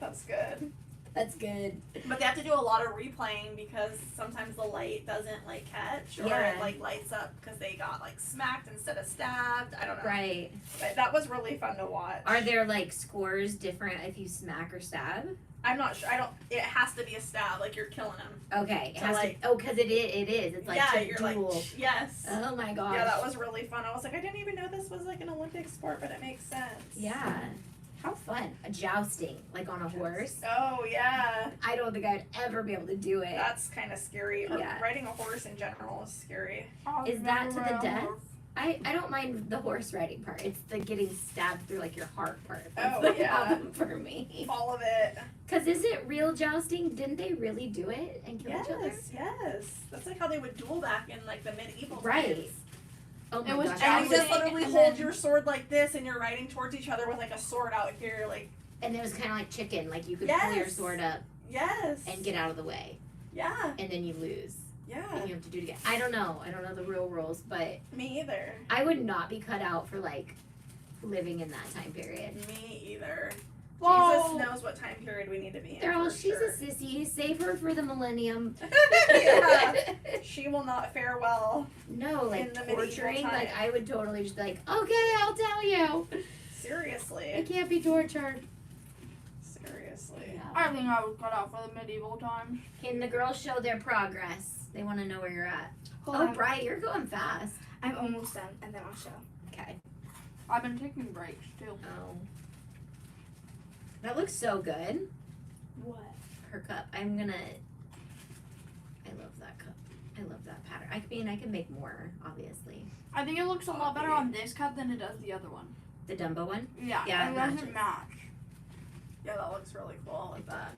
that's good. That's good. But they have to do a lot of replaying because sometimes the light doesn't like catch or Yeah. it like lights up because they got like smacked instead of stabbed. I don't know. Right. But that was really fun to watch. Are there like scores different if you smack or stab? I'm not sure. I don't. It has to be a stab. Like you're killing them. Okay. It So, has like- to. Oh, because it is. It's like yeah, to you're duel. like yes. Oh my gosh. Yeah, that was really fun. I was like, I didn't even know this was like an Olympic sport, but it makes sense. Yeah. How fun. A jousting, like on a horse. Oh yeah, I don't think I'd ever be able to do it. that's kind of scary. Or Yeah. riding a horse in general is scary. Is that to the death? I don't mind the horse riding part. It's the getting stabbed through like your heart part. That's Oh, the yeah. problem for me. All of it. Cause is it real jousting? Didn't they really do it and kill each other? Yes. That's like how they would duel back in like the medieval Right. times. Oh my It was gosh. And I you was just literally and hold then- your sword like this, and you're riding towards each other with like a sword out here. Like and it was kind of like chicken. Like you could pull your Yes. sword up yes. and get out of the way, Yeah. and then you lose, Yeah. and you have to do it again. I don't know the real rules, but Me either. I would not be cut out for like living in that time period. Me either. Whoa. Jesus knows what time period we need to be in. They're all, for she's sure. a sissy. Save her for the millennium. Yeah. She will not fare well. No, like In the medieval torturing. time. Like I would totally just be like, okay, I'll tell you. It Seriously. can't be tortured. Seriously. I think I was cut out for the medieval times. Can the girls show their progress? They want to know where you're at. Hold Oh, on. Bright, you're going fast. I'm almost done, and then I'll show. Okay. I've been taking breaks too. Oh. That looks so good. What? Her cup. I love that cup. I love that pattern. I can make more, obviously. I think it looks a lot better on this cup than it does the other one. The Dumbo one. Yeah, Yeah, it it doesn't matches. match. Yeah, that looks really cool. I like that.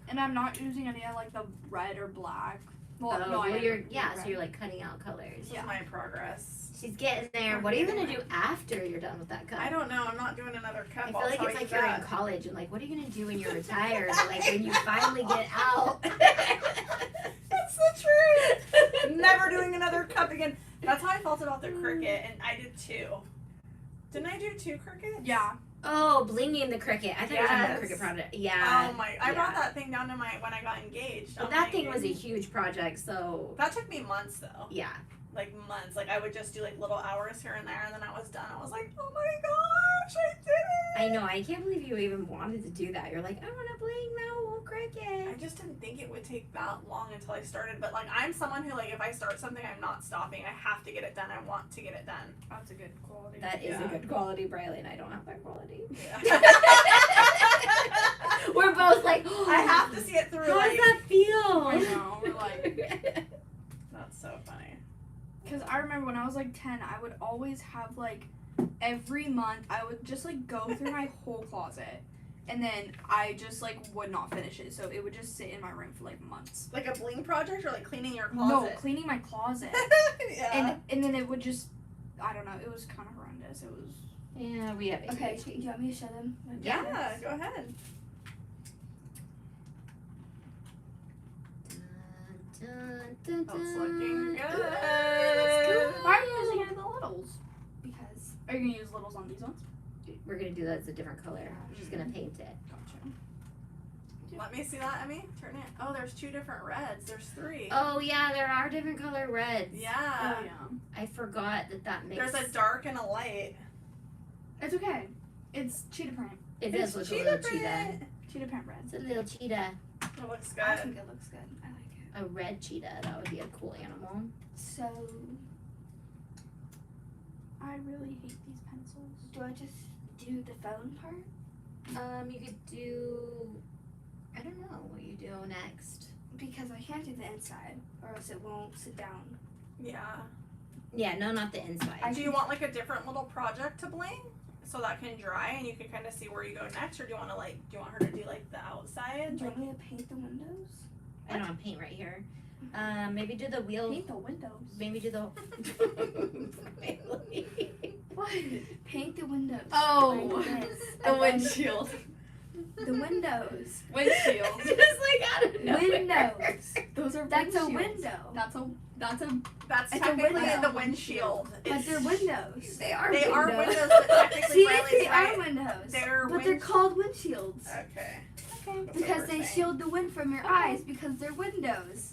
And I'm not using any of like the red or black. Well, Oh, no, I well, am you're using yeah. So red. you're like cutting out colors. This Yeah. is my progress. She's getting there. What are you gonna do after you're done with that cup? I don't know. I'm not doing another cup. I I'll feel like tell it's you like you're in that. college and like, what are you gonna do when you're retired? Or, like when you finally get out. That's the truth. Never doing another cup again. That's how I felt about the Cricut, and I did 2. Didn't I do 2 Cricuts? Yeah. Oh, blinging the Cricut. I thought you were talking about Yes. Cricut product. Yeah. Oh my! I yeah. brought that thing down to when I got engaged. Well, on that my thing was a engagement. huge project, so That took me months though. yeah. like months. Like I would just do like little hours here and there, and then I was done. I was like, oh my gosh, I did it. I know. I can't believe you even wanted to do that. You're like, I want to bling that whole Cricut. I just didn't think it would take that long until I started. But like I'm someone who like if I start something, I'm not stopping. I have to get it done. I want to get it done. That's a good quality. That is a good quality, Briley, and I don't have that quality. Yeah. We're both like, I have to see it through. How Like, does that feel? I know. We're like, that's so funny. because I remember when I was like 10, I would always have like every month I would just like go through my whole closet, and then I just like would not finish it, so it would just sit in my room for like months. Like a bling project or like cleaning your No, closet? cleaning my closet, Yeah. and then it would just, I don't know, it was kind of horrendous. It was. Yeah, we have Okay, ADHD. do you want me to show them? Yeah, go ahead. That's looking good. Why are you using any of the littles? Because Are you gonna use littles on these ones? We're gonna do that as a different color. She's gonna paint it. Gotcha. Let me see that, Emmy. Turn it. Oh, there's 2 different reds. There's 3. Oh yeah, there are different color reds. Yeah. Oh yeah. I forgot that makes. There's a dark and a light. It's okay. It's cheetah print. It It's does look a little cheetah cheetah. print. Cheetah print red. It's a little cheetah. It looks I good. think it looks good. I like it. A red cheetah. That would be a cool animal. So, I really hate these pencils. do I just do the phone part? You could do. I don't know what you do next. Because I can't do the inside, or else it won't sit down. Yeah. Yeah, no, not the inside. Do you want like a different little project to bling so that can dry and you can kind of see where you go next, or do you want to like her to do like the outside? Do you want me to paint the windows? I don't have paint right here. Maybe do the wheel. Paint the windows. Maybe do the. What? Paint the windows. Oh, like this. the And then windshield. The windows. Windshield. Just like out of nowhere. Windows. Those are That's a windshields. window. That's a. That's It's a technically window. the windshield. But they're windows. They are. They are windows. windows, but technically See, Riley's they right. are windows. They're but they're called windshields. Okay. That's Because what they we're saying. shield the wind from your eyes because they're windows.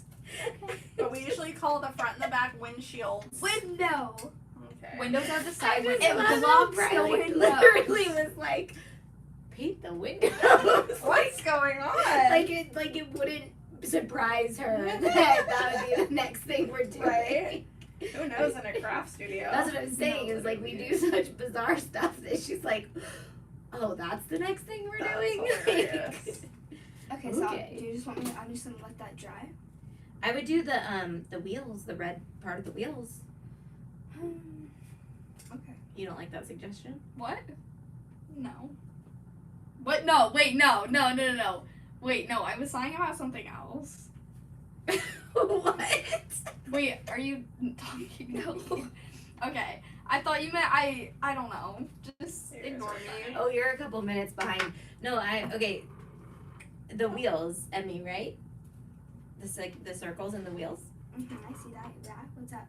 But we usually call the front and the back windshields. Window. Okay. Windows are the side just windows. love blocks the Riley windows. literally was like, paint the windows. What's going on? like it wouldn't surprise her that would be the next thing we're doing. Right. Who knows in a craft studio? That's what I'm saying. Is like we do such bizarre stuff that she's like, oh, that's the next thing we're That's doing. hilarious. Okay, so Okay. do you just want me to, I'm just gonna let that dry? I would do the wheels, the red part of the wheels. Okay. You don't like that suggestion? What? No. What? No. Wait. No. No. No. No. No. Wait. No. I was talking about something else. What? Wait. Are you talking? No. Okay. I thought you meant I don't know. Just You're ignore so me. funny. Oh, you're a couple minutes behind. No, okay. The wheels, Emmy, right? The circles and the wheels. Mm-hmm, I see that. Yeah. What's that?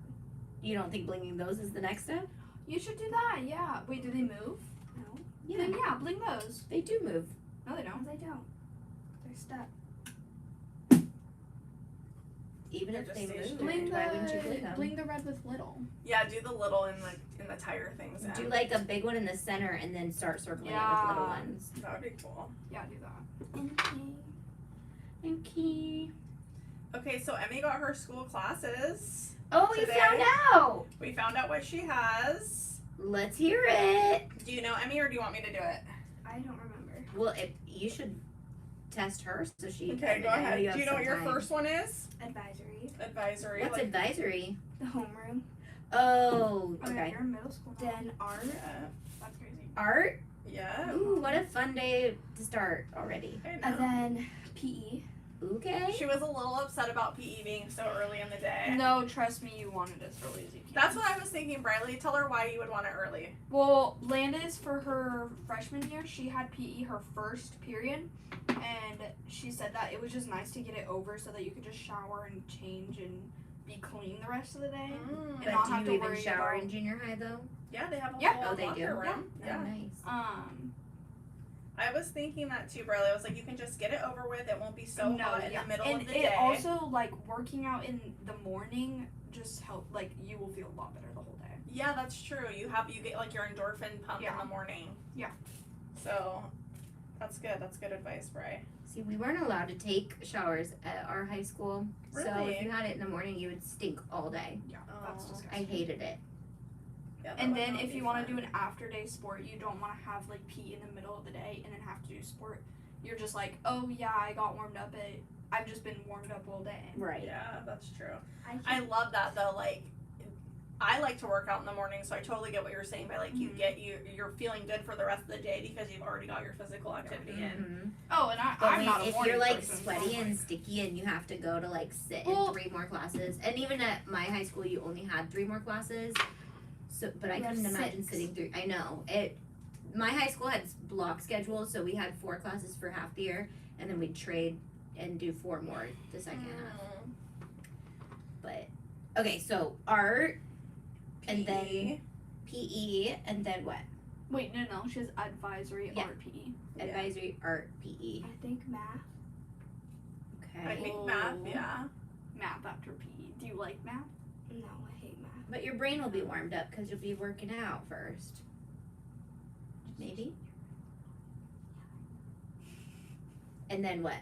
You don't think blinging those is the next step? You should do that. Yeah. Wait. Do they move? No. Then yeah. Bling those. They do move. No, they don't. No, they don't. They're stuck. Even They're if just they stationary. move, Bling why wouldn't you bling the them? bling the red with little. Yeah, do the little in the tire things. Do in. like a big one in the center and then start circling it with Yeah. little ones. That would be cool. Yeah. Do that. Okay. Okay. Okay, so Emmy got her school classes. Oh, we Today. found out. We found out what she has. Let's hear it. Do you know Emmy, or do you want me to do it? I don't remember. Well, you should test her so she. Okay, go I know ahead. have Do you know some what your time. first one is? Advisory. Advisory. What's like, advisory? The homeroom. Oh, Okay. okay. You're in middle school now. Then art. Yeah. That's crazy. Art. Yeah. Ooh, what a fun day to start already. I know. And then PE. Okay. She was a little upset about PE being so early in the day. No, trust me, you wanted as early as you can. That's what I was thinking, Briley. Tell her why you would want it early. Well, Landis, for her freshman year, she had PE her first period, and she said that it was just nice to get it over so that you could just shower and change and be clean the rest of the day. Mm. And not But have do to you even worry shower about- in junior high though? Yeah, they have a Yeah. whole Oh, they locker do? room. Oh, Yeah. nice. I was thinking that too, Briley. I was like, you can just get it over with. It won't be so hot in the middle and of the it day. also, like, working out in the morning just like, you will feel a lot better the whole day. Yeah, that's true. You get like your endorphin pump in the morning. Yeah. So that's good. That's good advice, Bri. See, we weren't allowed to take showers at our high school. So Really? if you had it in the morning, you would stink all day. Yeah, Oh. that's disgusting. I hated it. Yeah, that And would then not if be you want to fun. do an after day sport, you don't want to have like pee in the middle of the day and then have to do sport. You're just like, oh yeah, I got warmed up. I've just been warmed up all day. Right. Yeah, that's true. I I love that though. Like, I like to work out in the morning, so I totally get what you're saying. By like, you're feeling good for the rest of the day because you've already got your physical activity in. Mm-hmm. Oh, and But I'm not a if morning you're like person, so sweaty I'm and like- sticky and you have to go to like sit Well- in 3 more classes, and even at my high school you only had 3 more classes, so but I We have couldn't imagine 6. sitting through. I know it. My high school had block schedules, so we had 4 classes for half the year, and then we'd trade and do 4 more the second half. But okay, so art, and then PE. PE, and then what? Wait, no, she has advisory Yeah. art PE. Yeah. Advisory, art, PE. I think math. I Okay. think math. Oh. Yeah. Math after PE. Do you like math? No, I hate math. But your brain will be warmed up because you'll be working out first. Maybe. And then what?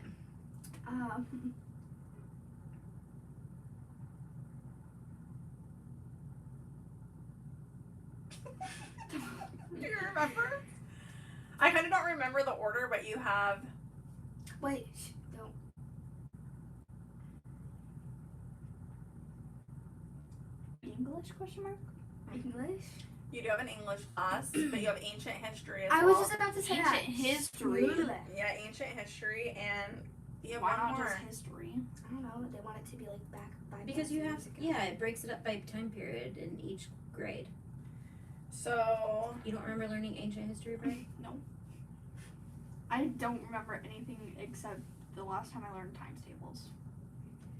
Do you remember? I kind of don't remember the order, but you have. Wait, don't. English question mark? English? You do have an English class, but you have ancient history as I well. was just about to say that. Ancient history. Yeah, ancient history, and you have Why one not more. just history? I don't know. They want it to be like back 5 Because you have, years ago. yeah, it breaks it up by time period in each grade. So You don't remember learning ancient history, Brian? I don't remember anything except the last time I learned times tables.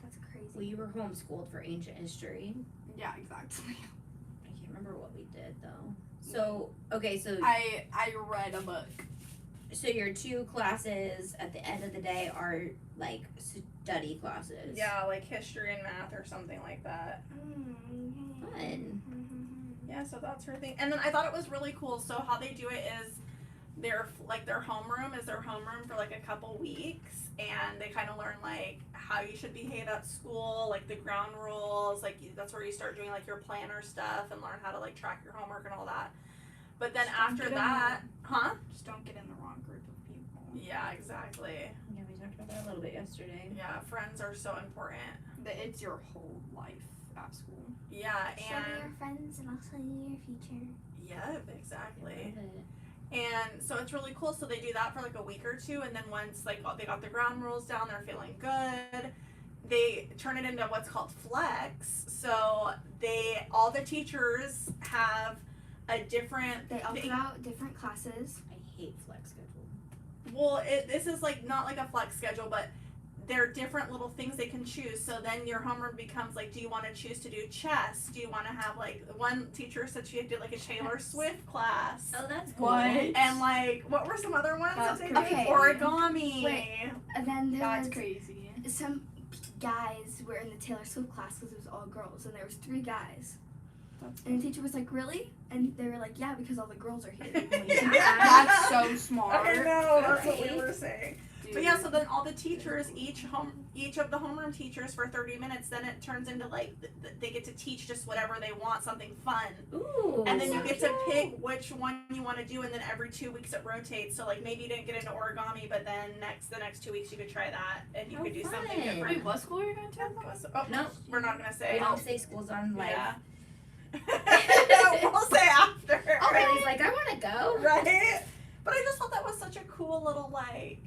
That's crazy. Well, you were homeschooled for ancient history. Yeah, exactly. I can't remember what we did though. So okay, so I read a book. so your 2 classes at the end of the day are like study classes. yeah, like history and math or something like that. Fun. Yeah, so that's her thing. And then I thought it was really cool. So how they do it is their homeroom is their homeroom for like a couple weeks, and they kind of learn like how you should behave at school, like the ground rules, like that's where you start doing like your planner stuff and learn how to like track your homework and all that. But then Just don't after get in that, Just don't get in the wrong group of people. Yeah, exactly. Yeah, we talked about that a little bit yesterday. Yeah, friends are so important. It's your whole life at school. Yeah, Show me your and friends and I'll show you your future. yeah, exactly. I love it. And so it's really cool. So they do that for like a week or 2, and then once like they got the ground rules down, they're feeling good. They turn it into what's called flex. So all the teachers have a different. They all put out different classes. I hate flex schedule. Well, this is like not like a flex schedule, but there are different little things they can choose. So then your homework becomes like, do you want to choose to do chess? Do you want to have like, one teacher said she did like a Taylor Swift class. Oh, that's cool. What? And like, what were some other ones that That's they crazy. did? Origami. Wait. And then there That's was crazy. some guys were in the Taylor Swift class because it was all girls, and there was 3 guys. And the teacher was like, really? And they were like, yeah, because all the girls are here. That's so smart. I know, that's what we Right? were saying. Dude. But yeah, so then all the teachers, each of the homeroom teachers for 30 minutes, then it turns into like, they get to teach just whatever they want, something fun. Ooh. And then so you get to cute. pick which one you want to do, and then every 2 weeks it rotates. So like maybe you didn't get into origami, but then the next 2 weeks you could try that, and you Oh, could do something fun. different. Wait, what school are you going to? Oh, No. we're not gonna We say. don't say schools on live. Yeah. No, we'll say after. Oh, Riley's like, I want to go. Right? But I just thought that was such a cool little like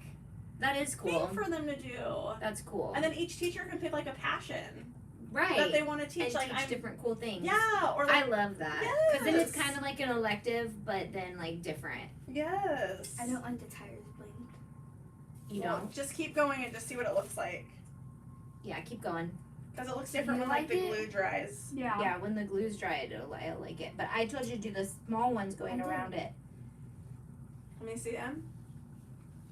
That is cool. thing for them to do. That's cool. And then each teacher can pick like a passion right. that they want to teach. and Like teach I'm, different cool things. yeah, or I like love that. Because then it's Yes. kind of like an elective, but then like different. yes. I don't like the tires blinked. You Well, know? just keep going and just see what it looks like, Yeah, keep going. because it looks different You when like the like it? glue dries. Yeah. Yeah, when the glue's dried, I'll like it. But I told you to do the small ones going I did. around it. Let me see them.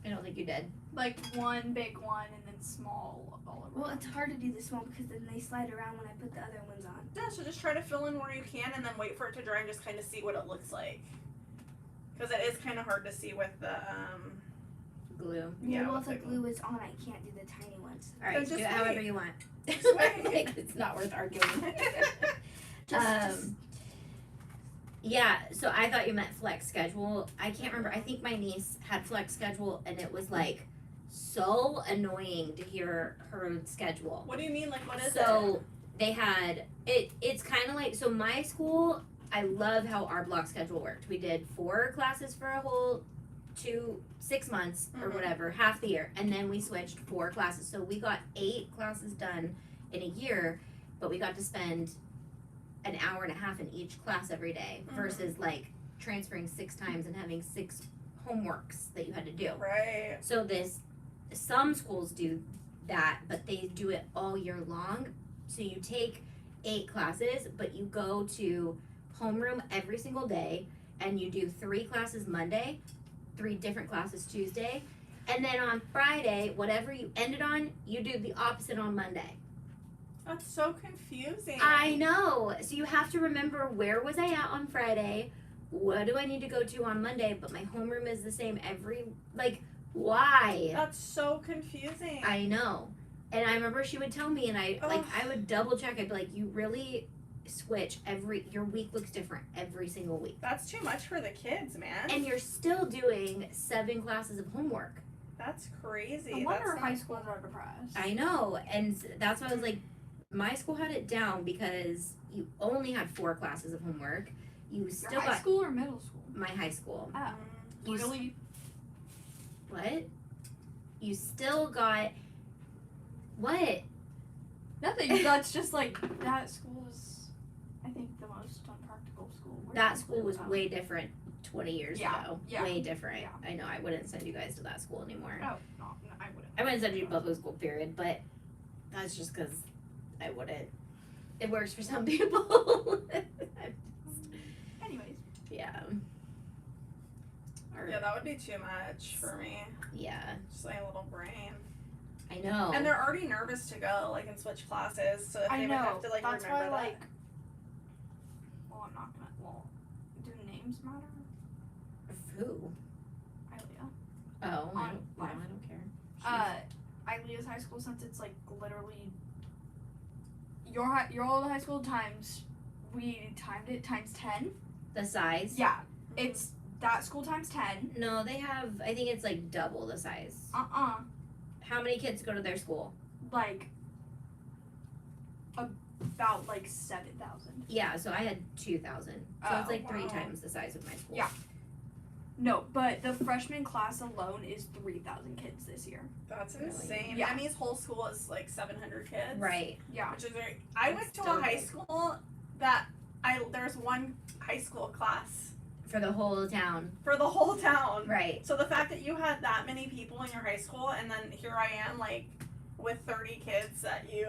I don't think you did. Like one big one and then small all over. Well, it's hard to do the small because then they slide around when I put the other ones on. Yeah, so just try to fill in where you can and then wait for it to dry and just kind of see what it looks like. Because it is kind of hard to see with the, Glue. Yeah, well, with if the glue. glue is on, I can't do the tiny ones. All right, just do it wait. however you want. wait. It's not worth arguing. Just Yeah, so I thought you meant flex schedule. I can't remember. I think my niece had flex schedule, and it was like so annoying to hear her schedule. What do you mean? Like, what is it? So they had it. It's kind of like, so my school. I love how our block schedule worked. We did 4 classes for a whole 6 months or Mhm. whatever, half the year, and then we switched 4 classes. So we got 8 classes done in a year, but we got to spend an hour and a half in each class every day Mhm. versus like transferring 6 times and having 6 homeworks that you had to do. Right. So some schools do that, but they do it all year long. So you take 8 classes, but you go to homeroom every single day, and you do 3 classes Monday, 3 different classes Tuesday, and then on Friday, whatever you ended on, you do the opposite on Monday. That's so confusing. I know. So you have to remember, where was I at on Friday? What do I need to go to on Monday? But my homeroom is the same why? That's so confusing. I know. And I remember she would tell me, and I Ugh. would double check. I'd be like, you really switch your week looks different every single week. That's too much for the kids, man. And you're still doing 7 classes of homework. That's crazy. I wonder That's if not high schools are depressed. I know. And that's why I was like, my school had it down because you only had 4 classes of homework. You Your still high got school or middle school? my high school. Oh, You s- really? What? You still got what? Nothing. That's just like that school is, I think, the most unpractical school. Where's That the school was school? way different 20 years Yeah, ago. yeah, Way different. yeah. I know. I wouldn't send you guys to that school anymore. Oh, no, I wouldn't. I wouldn't send you to public school, period. But that's just because I wouldn't. It works for some people. Anyways, Yeah. Or, Yeah, that would be too much for me. yeah. Just like a little brain. I know. And they're already nervous to go, like, and switch classes, so if I they would know. have to, like, That's remember why, that. like, well, I'm not gonna. Well, do names matter? Who? Ilea. Oh, I On don't, no, I live. don't care. Ilea's high school, since it's like literally your old high school times, we timed it times 10. The size? Yeah, it's that school times 10. No, they have, I think it's like double the size. How many kids go to their school? Like about like 7,000. Yeah, so I had 2,000. So Oh, it's like 3 wow. times the size of my school. Yeah. No, but the freshman class alone is 3,000 kids this year. That's Really? insane. Yeah. Emmy's whole school is, like, 700 kids. Right. Yeah. Which is very. I That's went to still a high big. school that there's one high school class For the whole town. for the whole town. Right. So the fact that you had that many people in your high school, and then here I am, like, with 30 kids that you,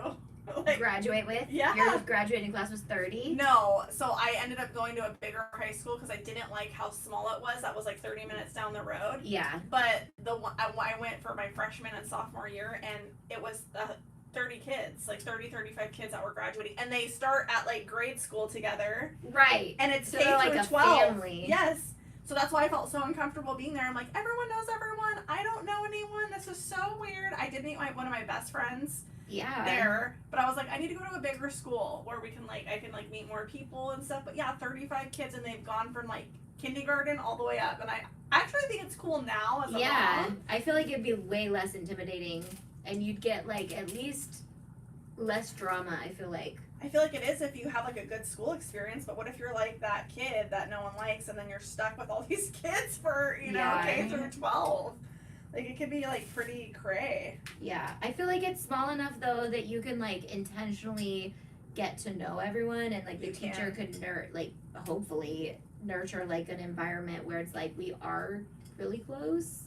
like, Graduate with? Yeah. Your graduating class was 30? no. So I ended up going to a bigger high school because I didn't like how small it was. That was like 30 minutes down the road. Yeah. But I went for my freshman and sophomore year, and it was 30 kids, like 35 kids that were graduating, and they start at like grade school together, Right. and it's So K they're like through a 12. family. Yes. So that's why I felt so uncomfortable being there. I'm like, everyone knows everyone. I don't know anyone. This is so weird. I did meet one of my best friends Yeah. there, but I was like, I need to go to a bigger school where we can I can meet more people and stuff. But yeah, 35 kids, and they've gone from like kindergarten all the way up, and I actually think it's cool now as a Yeah. mom. I feel like it'd be way less intimidating, and you'd get like at least less drama, I feel like. I feel like it is if you have like a good school experience, but what if you're like that kid that no one likes, and then you're stuck with all these kids for, Yeah. K through 12? Like, it could be like pretty cray. Yeah. I feel like it's small enough though that you can like intentionally get to know everyone, and like the You teacher can. could hopefully nurture like an environment where it's like we are really close.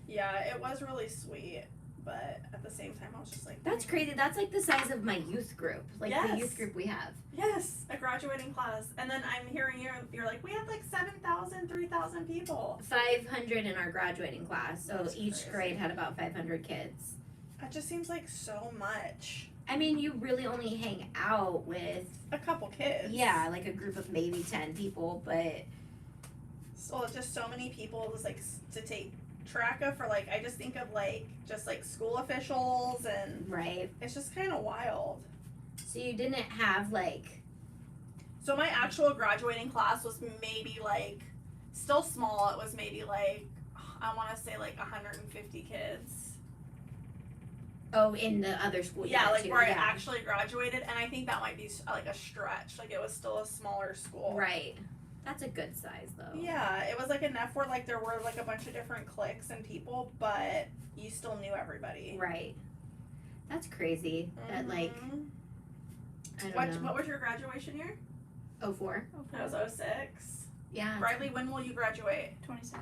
Yeah, it was really sweet. but at the same time, I was just like, That's crazy. That's like the size of my youth group. Like the Yes. youth group we have. Yes, a graduating class. And then I'm hearing you're like, we had like 7,000, 3,000 people. 500 in our graduating class. So That's each crazy. grade had about 500 kids. That just seems like so much. I mean, you really only hang out with, A couple kids. yeah, like a group of maybe 10 people, but So it's just so many people just like to take track of for like, I just think of like, just like school officials and right. it's just kind of wild. So you didn't have like, So my actual graduating class was maybe like, still small, it was maybe like, I want to say like 150 kids. oh, in the other school. you Yeah, went like to, where I yeah. actually graduated, and I think that might be like a stretch. Like it was still a smaller school. Right. That's a good size though. Yeah, it was like enough where like there were like a bunch of different cliques and people, but you still knew everybody. Right. That's crazy. That like, Mhm. I don't What know. what was your graduation year? 04? I was 06. Yeah. Riley, when will you graduate? 27.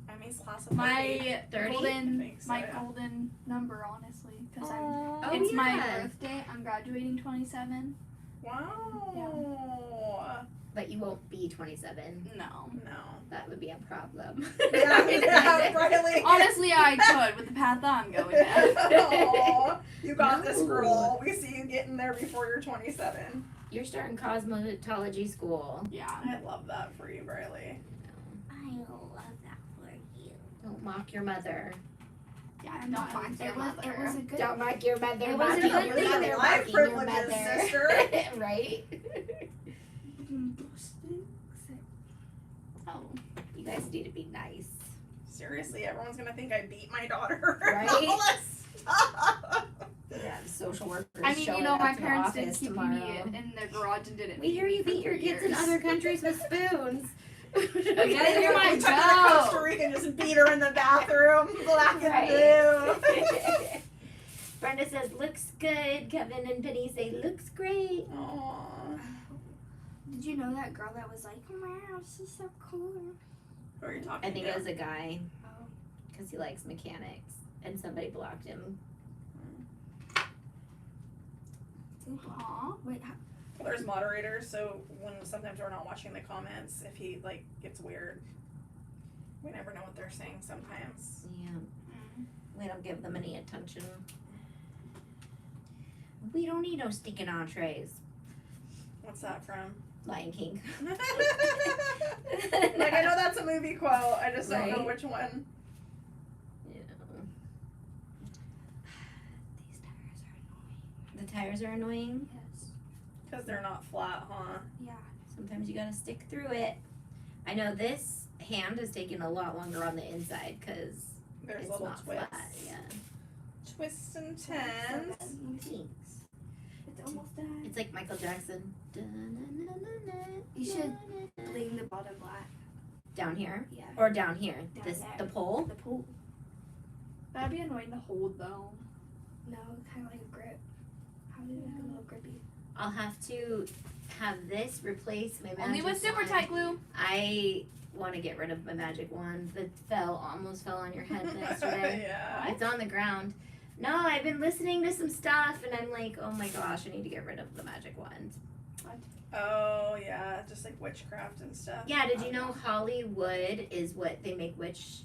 Emmy's class of 30. My 30? I golden, think so, my yeah. golden number, honestly, because Oh, it's my yeah. birthday. I'm graduating 27. Wow. But you won't be 27. No. No. That would be a problem. Yeah, Riley. Honestly, I could with the path that I'm going down. Aw, you got this, No. girl. We see you getting there before you're 27. You're starting cosmetology school. Yeah. I love that for you, Riley. I love that for you. Don't mock your mother. Yeah, I'm not It was a good. Don't mock your mother. It Mocking wasn't a your good mother. thing. Mocking Life your privileges, mother. sister. Right? Oh. You guys need to be nice. Seriously, everyone's gonna think I beat my daughter. Right? All that stuff. Yeah, the social workers. I mean, showing you know, up my to the parents did office keep tomorrow. me in the garage and didn't. We hear you beat your kids in other countries with spoons. gotta hear my We took her to joke. Costa Rica and just beat her in the bathroom, black Right. and blue. Brenda says, looks good. Kevin and Penny say, looks great. Aww. Did you know that girl that was like, wow, this is so cool? Who are you talking I think to? it was a guy Oh. because he likes mechanics and somebody blocked him. Huh? Wait, how, Well, there's moderators, so when sometimes we're not watching the comments, if he like gets weird, we never know what they're saying sometimes. Yeah, Mm. we don't give them any attention. We don't need no stinking entrees. What's that from? Lion King. Like I know that's a movie quote. I just don't know Right. which one. You know. these tires are annoying. The tires are annoying. Yes. Because they're not flat, huh? Yeah. Sometimes you gotta stick through it. I know this hand is taking a lot longer on the inside because There's it's little not twists. flat. Yeah. Twists and turns. Thanks. It's almost done. It's like Michael Jackson. Da-na-na-na-na, You should da-na. Bling the bottom black. Down here Yeah. or down here. Down This there. the pole. The pool. That'd be annoying to hold though. No, kind of like a grip. How did it make a little grippy? I'll have to have this replace my magic Only with super wand. tight glue. I want to get rid of my magic wand that almost fell on your head yesterday. Yeah. It's on the ground. No, I've been listening to some stuff and I'm like, oh my gosh, I need to get rid of the magic wand. Oh yeah, just like witchcraft and stuff. Yeah, did you know Hollywood is what they make witch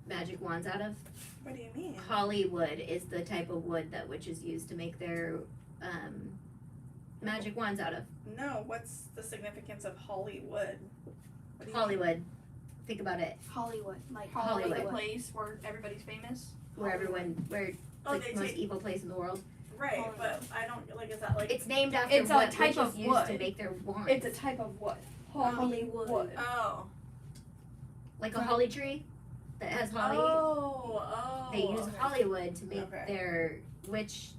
magic wands out of? What do you mean? Hollywood is the type of wood that witches use to make their magic wands out of. No, what's the significance of Hollywood? What do you mean? Hollywood. Think about it. Hollywood. Like Hollywood, Hollywood. the place where everybody's famous. Where Oh, like they the most take evil place in the world. right, but I don't like. Is that like? It's named after It's a what type witches of use to wood. make their wands. It's a type of wood. Hollywood. Oh. Like a holly tree that has holly. Oh. They use okay. Hollywood to make Okay. their witch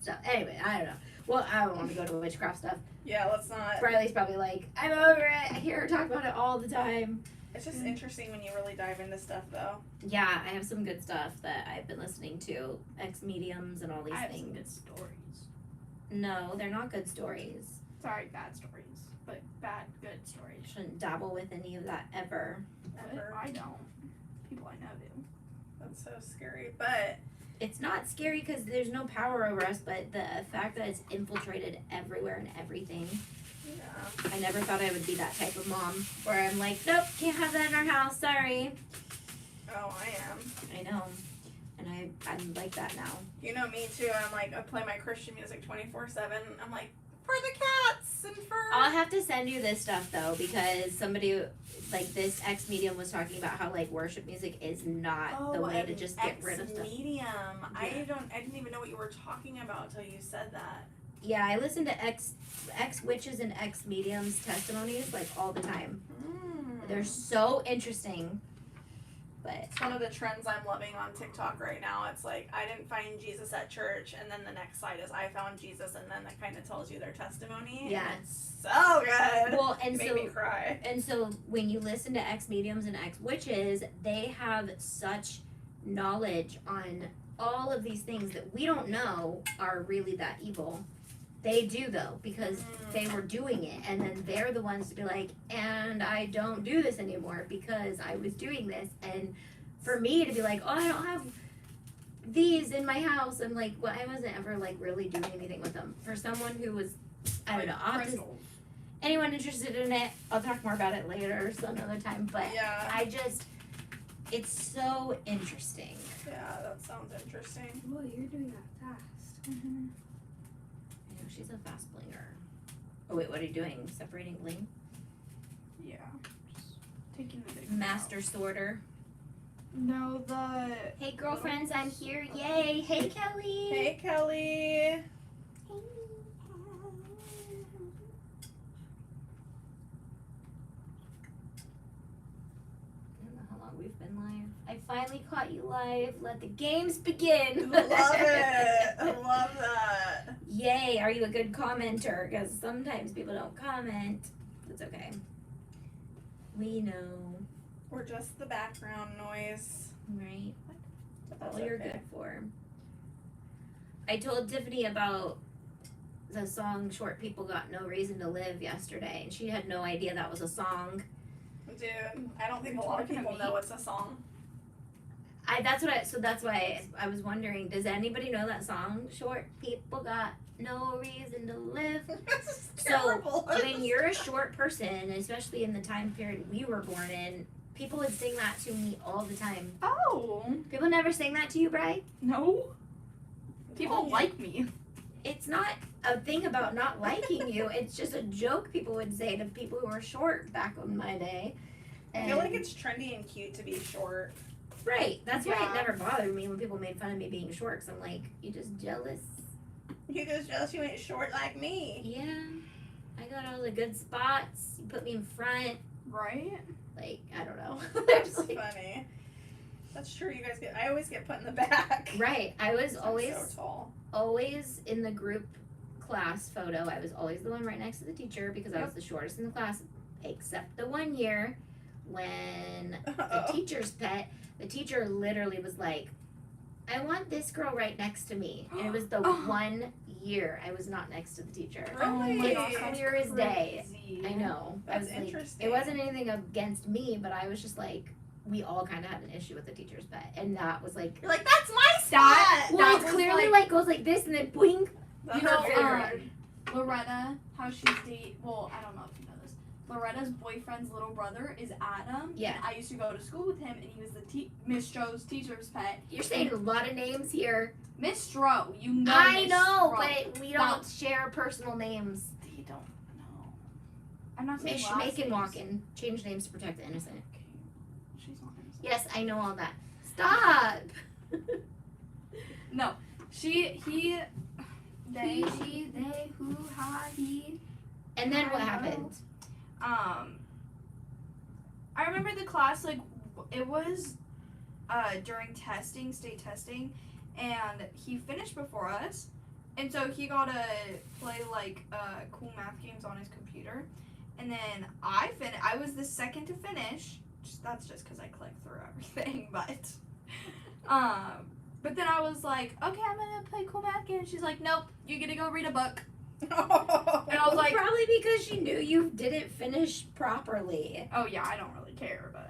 stuff. Anyway, I don't know. Well, I don't want to go to witchcraft stuff. Yeah, let's not. Riley's probably like, I'm over it. I hear her talk about it all the time. It's just interesting when you really dive into stuff, though. Yeah, I have some good stuff that I've been listening to. Ex mediums and all these I have some things. good stories. No, they're not good stories. Sorry, bad stories, but bad good stories. Shouldn't dabble with any of that ever. Ever. I don't. People I know do. That's so scary. But It's not scary because there's no power over us, but the fact that it's infiltrated everywhere and everything. yeah. I never thought I would be that type of mom where I'm like, nope, can't have that in our house, sorry. Oh, I am. I know. And I'm like that now. You know me too. I'm like, I play my Christian music 24/7. I'm like, for the cats and for. I'll have to send you this stuff though, because somebody like this X Medium was talking about how like worship music is not the way to just get rid of stuff. Medium. Yeah. I didn't even know what you were talking about until you said that. Yeah, I listen to X witches and X mediums testimonies like all the time. They're so interesting. But It's one of the trends I'm loving on TikTok right now. It's like, I didn't find Jesus at church, and then the next slide is I found Jesus, and then that kind of tells you their testimony. Yeah. And it's so good. well, and It made so me cry. and so when you listen to X mediums and X witches, they have such knowledge on all of these things that we don't know are really that evil. They do though, because they were doing it, and then they're the ones to be like, and I don't do this anymore because I was doing this. And for me to be like, oh, I don't have these in my house, I'm like, well, I wasn't ever like really doing anything with them. For someone who was, I don't know, Crystals. anyone interested in it, I'll talk more about it later some other time, but Yeah. it's so interesting. Yeah, that sounds interesting. Whoa, you're doing that fast. Mm-hmm. I know, she's a fast blinger. Oh wait, what are you doing? Separating bling? Yeah. Just taking the big Master sorter. No, the Hey girlfriends, I'm here, yay! Hey Kelly! Hey, Kelly. I don't know how long we've been live. I finally caught you live. Let the games begin. Love it. I love that. Yay! Are you a good commenter? Because sometimes people don't comment. It's okay. We know, We're just the background noise. right? That's All you're okay. good for. I told Tiffany about the song "Short People Got No Reason to Live" yesterday, and she had no idea that was a song. Dude, I don't think a lot of Talking to people me? know it's a song. So that's why I was wondering, does anybody know that song? Short people got no reason to live. This is So, terrible. When you're a short person, especially in the time period we were born in, people would sing that to me all the time. Oh People never sang that to you, Bri? no. People Oh. like me. It's not a thing about not liking you. It's just a joke people would say to people who were short back in my day. I feel like it's trendy and cute to be short. Right. That's why Yeah. it never bothered me when people made fun of me being short. Cause I'm like, you just jealous. You just jealous you ain't short like me. Yeah. I got all the good spots. You put me in front. Right? Like, I don't know. That's There's, like- funny. That's true. You guys I always get put in the back. right. I was I'm always so tall. always in the group class photo. I was always the one right next to the teacher because I was the shortest in the class, except the one year when the Uh-oh. teacher's pet, the teacher literally was like, I want this girl right next to me. And it was the Oh. 1 year I was not next to the teacher. Really? Oh my gosh, It's that's clear as day. crazy. I know. I That's was like, interesting. it wasn't anything against me, but I was just like, we all kind of had an issue with the teacher's pet. And that was like, You're like, that's my spot. That- well, it was clearly like- like goes like this and then boing. That's You know, her favorite. Loretta, how she's well, I don't know if you know this. Loretta's boyfriend's little brother is Adam. Yeah. And I used to go to school with him, and he was the Miss Joe's teacher's pet. You're saying a lot of names here. Miss Stroh, you know. I Miss know, Stroh. but we don't share personal names. They don't know. I'm not saying Mish, last make and names. walk in. Change names to protect the innocent. Okay. She's not innocent. Yes, I know all that. Stop. No, he, they, He, she, they, who, ha, he. And then what I know. happened? I remember the class, like, it was, during testing, state testing, and he finished before us, and so he got to play, like, cool math games on his computer, and then I was the second to finish, that's just because I clicked through everything, but then I was like, okay, I'm gonna play cool math game, and she's like, nope, you get to go read a book, and I was like, Probably because she knew you didn't finish properly. oh yeah, I don't really care, but...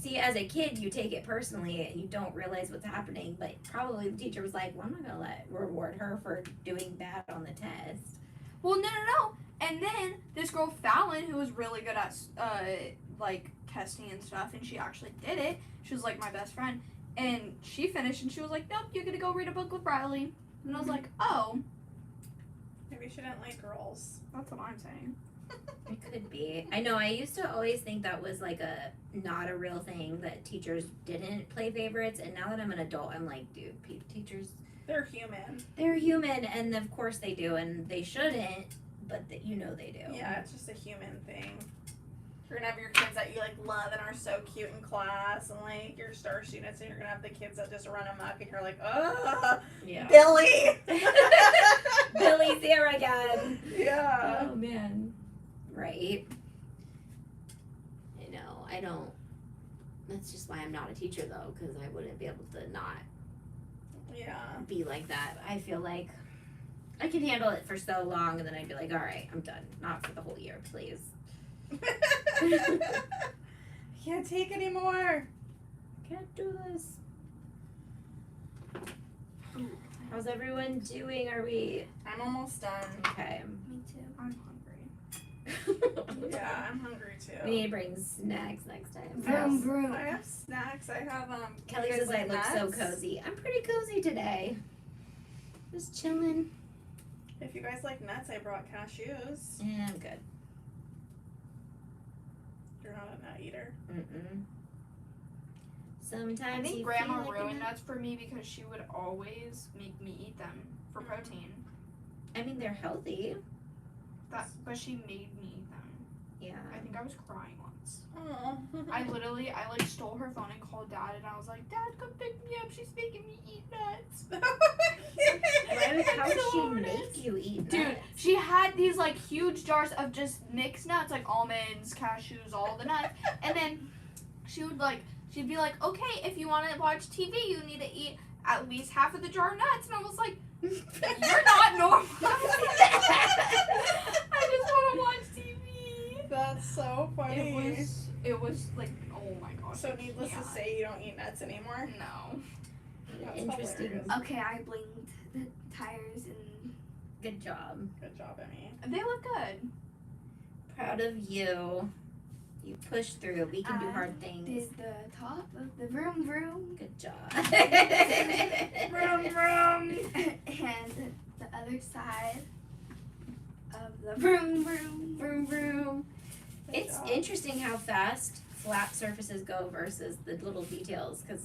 See, as a kid, you take it personally and you don't realize what's happening, but probably the teacher was like, well, I'm not going to reward her for doing bad on the test. Well, no. And then this girl, Fallon, who was really good at, like, testing and stuff, and she actually did it. She was, like, my best friend. And she finished, and she was like, nope, you're going to go read a book with Riley. And I was like, oh. Maybe she didn't like girls. That's what I'm saying. It could be. I know, I used to always think that was, like, not a real thing, that teachers didn't play favorites. And now that I'm an adult, I'm like, dude, teachers... They're human. They're human, and of course they do, and they shouldn't, but you know they do. Yeah, it's just a human thing. You're gonna have your kids that you like love and are so cute in class, and like your star students, and you're gonna have the kids that just run amok, and you're like, oh, Yeah. Billy. Billy's here again. Yeah. Oh man. Right. I know. I don't. That's just why I'm not a teacher though, because I wouldn't be able to not Yeah. be like that. I feel like I can handle it for so long, and then I'd be like, all right, I'm done. Not for the whole year, please. Can't take anymore. Can't do this. How's everyone doing? Are we I'm almost done. okay? Me too. I'm hungry. Yeah, I'm hungry We too. need to bring snacks next time. Vroom, vroom. I have snacks. I have Kelly you guys says I like look so nuts? cozy. I'm pretty cozy today. Just chilling. If you guys like nuts, I brought cashews. Yeah, I'm good. You're not a nut eater. Mm-mm. Sometimes I think you Grandma feel like a ruined nut. nuts for me because she would always make me eat them for protein. I mean, they're healthy. But she made me eat them. Yeah. I think I was crying once. Oh. I like stole her phone and called Dad, and I was like, Dad, come pick me up. She's making me eat nuts. How would she make you eat Dude, nuts? she had these like huge jars of just mixed nuts, like almonds, cashews, all the nuts. And then she'd be like, okay, if you want to watch TV, you need to eat at least half of the jar of nuts. And I was like, you're not normal. I just want to watch TV. That's so funny. It was like, oh my gosh. So needless to say, you don't eat nuts anymore? No. That's Interesting. hilarious. Okay, I blinged the tires and Good job. Good job, Emmy. They look good. Proud of you. You pushed through. We can do hard things. did the top of the vroom vroom Good job. Vroom, vroom. and the other side of the vroom vroom vroom vroom. It's job. interesting how fast flat surfaces go versus the little details, because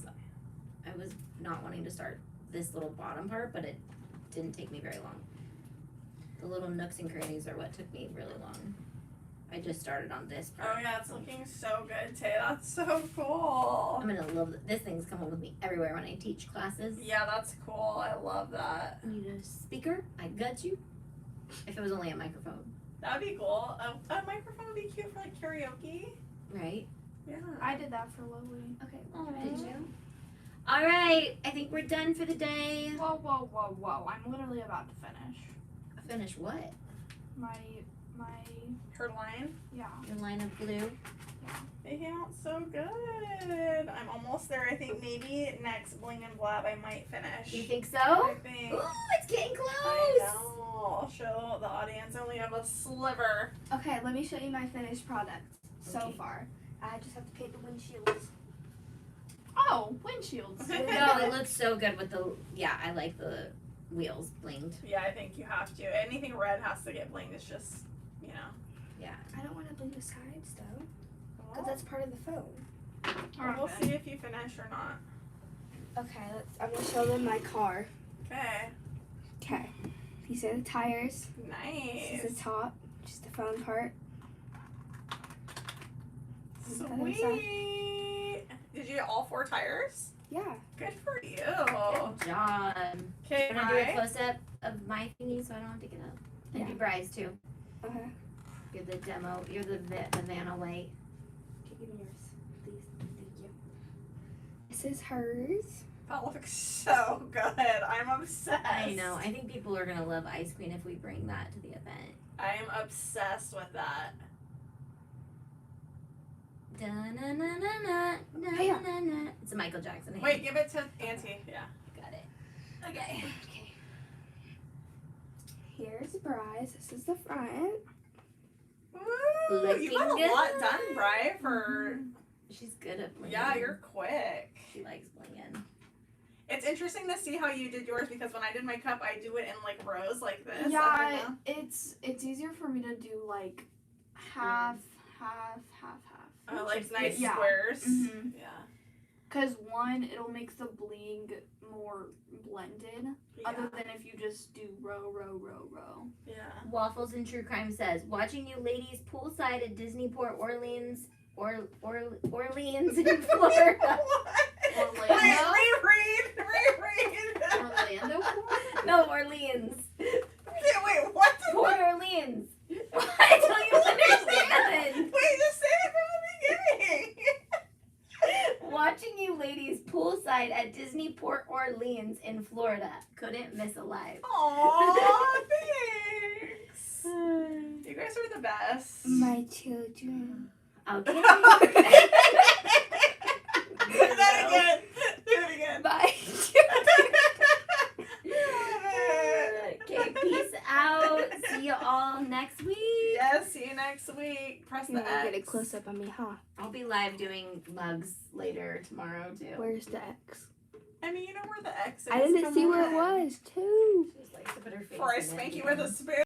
I was not wanting to start this little bottom part, but it didn't take me very long. The little nooks and crannies are what took me really long. I just started on this part. Oh yeah, it's looking so good, Tay. That's so cool. I'm gonna love this thing's coming with me everywhere when I teach classes. Yeah, that's cool. I love that. Need a speaker? I got you. If it was only a microphone, That'd be cool. A microphone would be cute for like karaoke. right? Yeah. I did that for Lily. Okay, Aw. did you? All right, I think we're done for the day. Whoa. I'm literally about to finish. Finish what? My, Her line. yeah. Your line of blue. They came out so good. I'm almost there. I think maybe next Bling and Blab I might finish. You think I so? think. Ooh, it's getting I close. know. I'll show the audience. I only have a sliver. Okay, let me show you my finished product so Okay. far. I just have to paint the windshields. Oh, windshields. No, it looks so good with the. Yeah, I like the wheels blinged. Yeah, I think you have to. Anything red has to get blinged. It's just, you know. Yeah. I don't want to bling the sides though, because Well, that's part of the phone. we'll see if you finish or not. Okay, I'm gonna show them my car. Okay. Okay, these are the tires. This Nice. is the top, just the front part. This is the other side. Sweet. Did you get all 4 tires? Yeah. Good for you. Good job. Okay, I'm gonna do a hi. close up of my thingy so I don't have to get up. And Yeah. do Bry's too. Okay. You're the demo. You're the Vanna White. Okay, give me yours, please. Thank you. This is hers. That looks so good. I'm obsessed. I know. I think people are gonna love Ice Queen if we bring that to the event. I am obsessed with that. Da-na-na-na-na-na-na-na. It's a Michael Jackson. hand. Wait, give it to Auntie. Yeah. Got it. Okay. Okay. Here's Bry's. This is the front. Woo! You got a Looking lot good. done, Bri, for... She's good at blinging. Yeah, you're quick. She likes blinging. It's interesting to see how you did yours because when I did my cup, I do it in like rows like this. up Yeah, and down. it's easier for me to do like half. Oh, like nice Yeah. squares. Mhm. Yeah. Cause one, it'll make the bling more blended, other than if you just do row. Yeah. Waffles and True Crime says, watching you ladies poolside at Disney Port Orleans, Orleans in Florida. Orlando. Reread. Orlando. No, Orleans. Wait, what? Port Orleans. I don't you understand. Wait, just say it from the beginning. Watching you ladies poolside at Disney Port Orleans in Florida. Couldn't miss a live. Aw, thanks. You guys are the best. My children. Okay. Do that again. Do it again. My Okay, peace out. See you all next week. Yes, see you next week. Press the Now X. get a close up on me, huh? I'll be live doing mugs later tomorrow too. Where's the X? I mean, you know where the X is. I didn't Come see where it on. was, too. She just likes to put her face Before I in it, spank you yeah. with a spoon.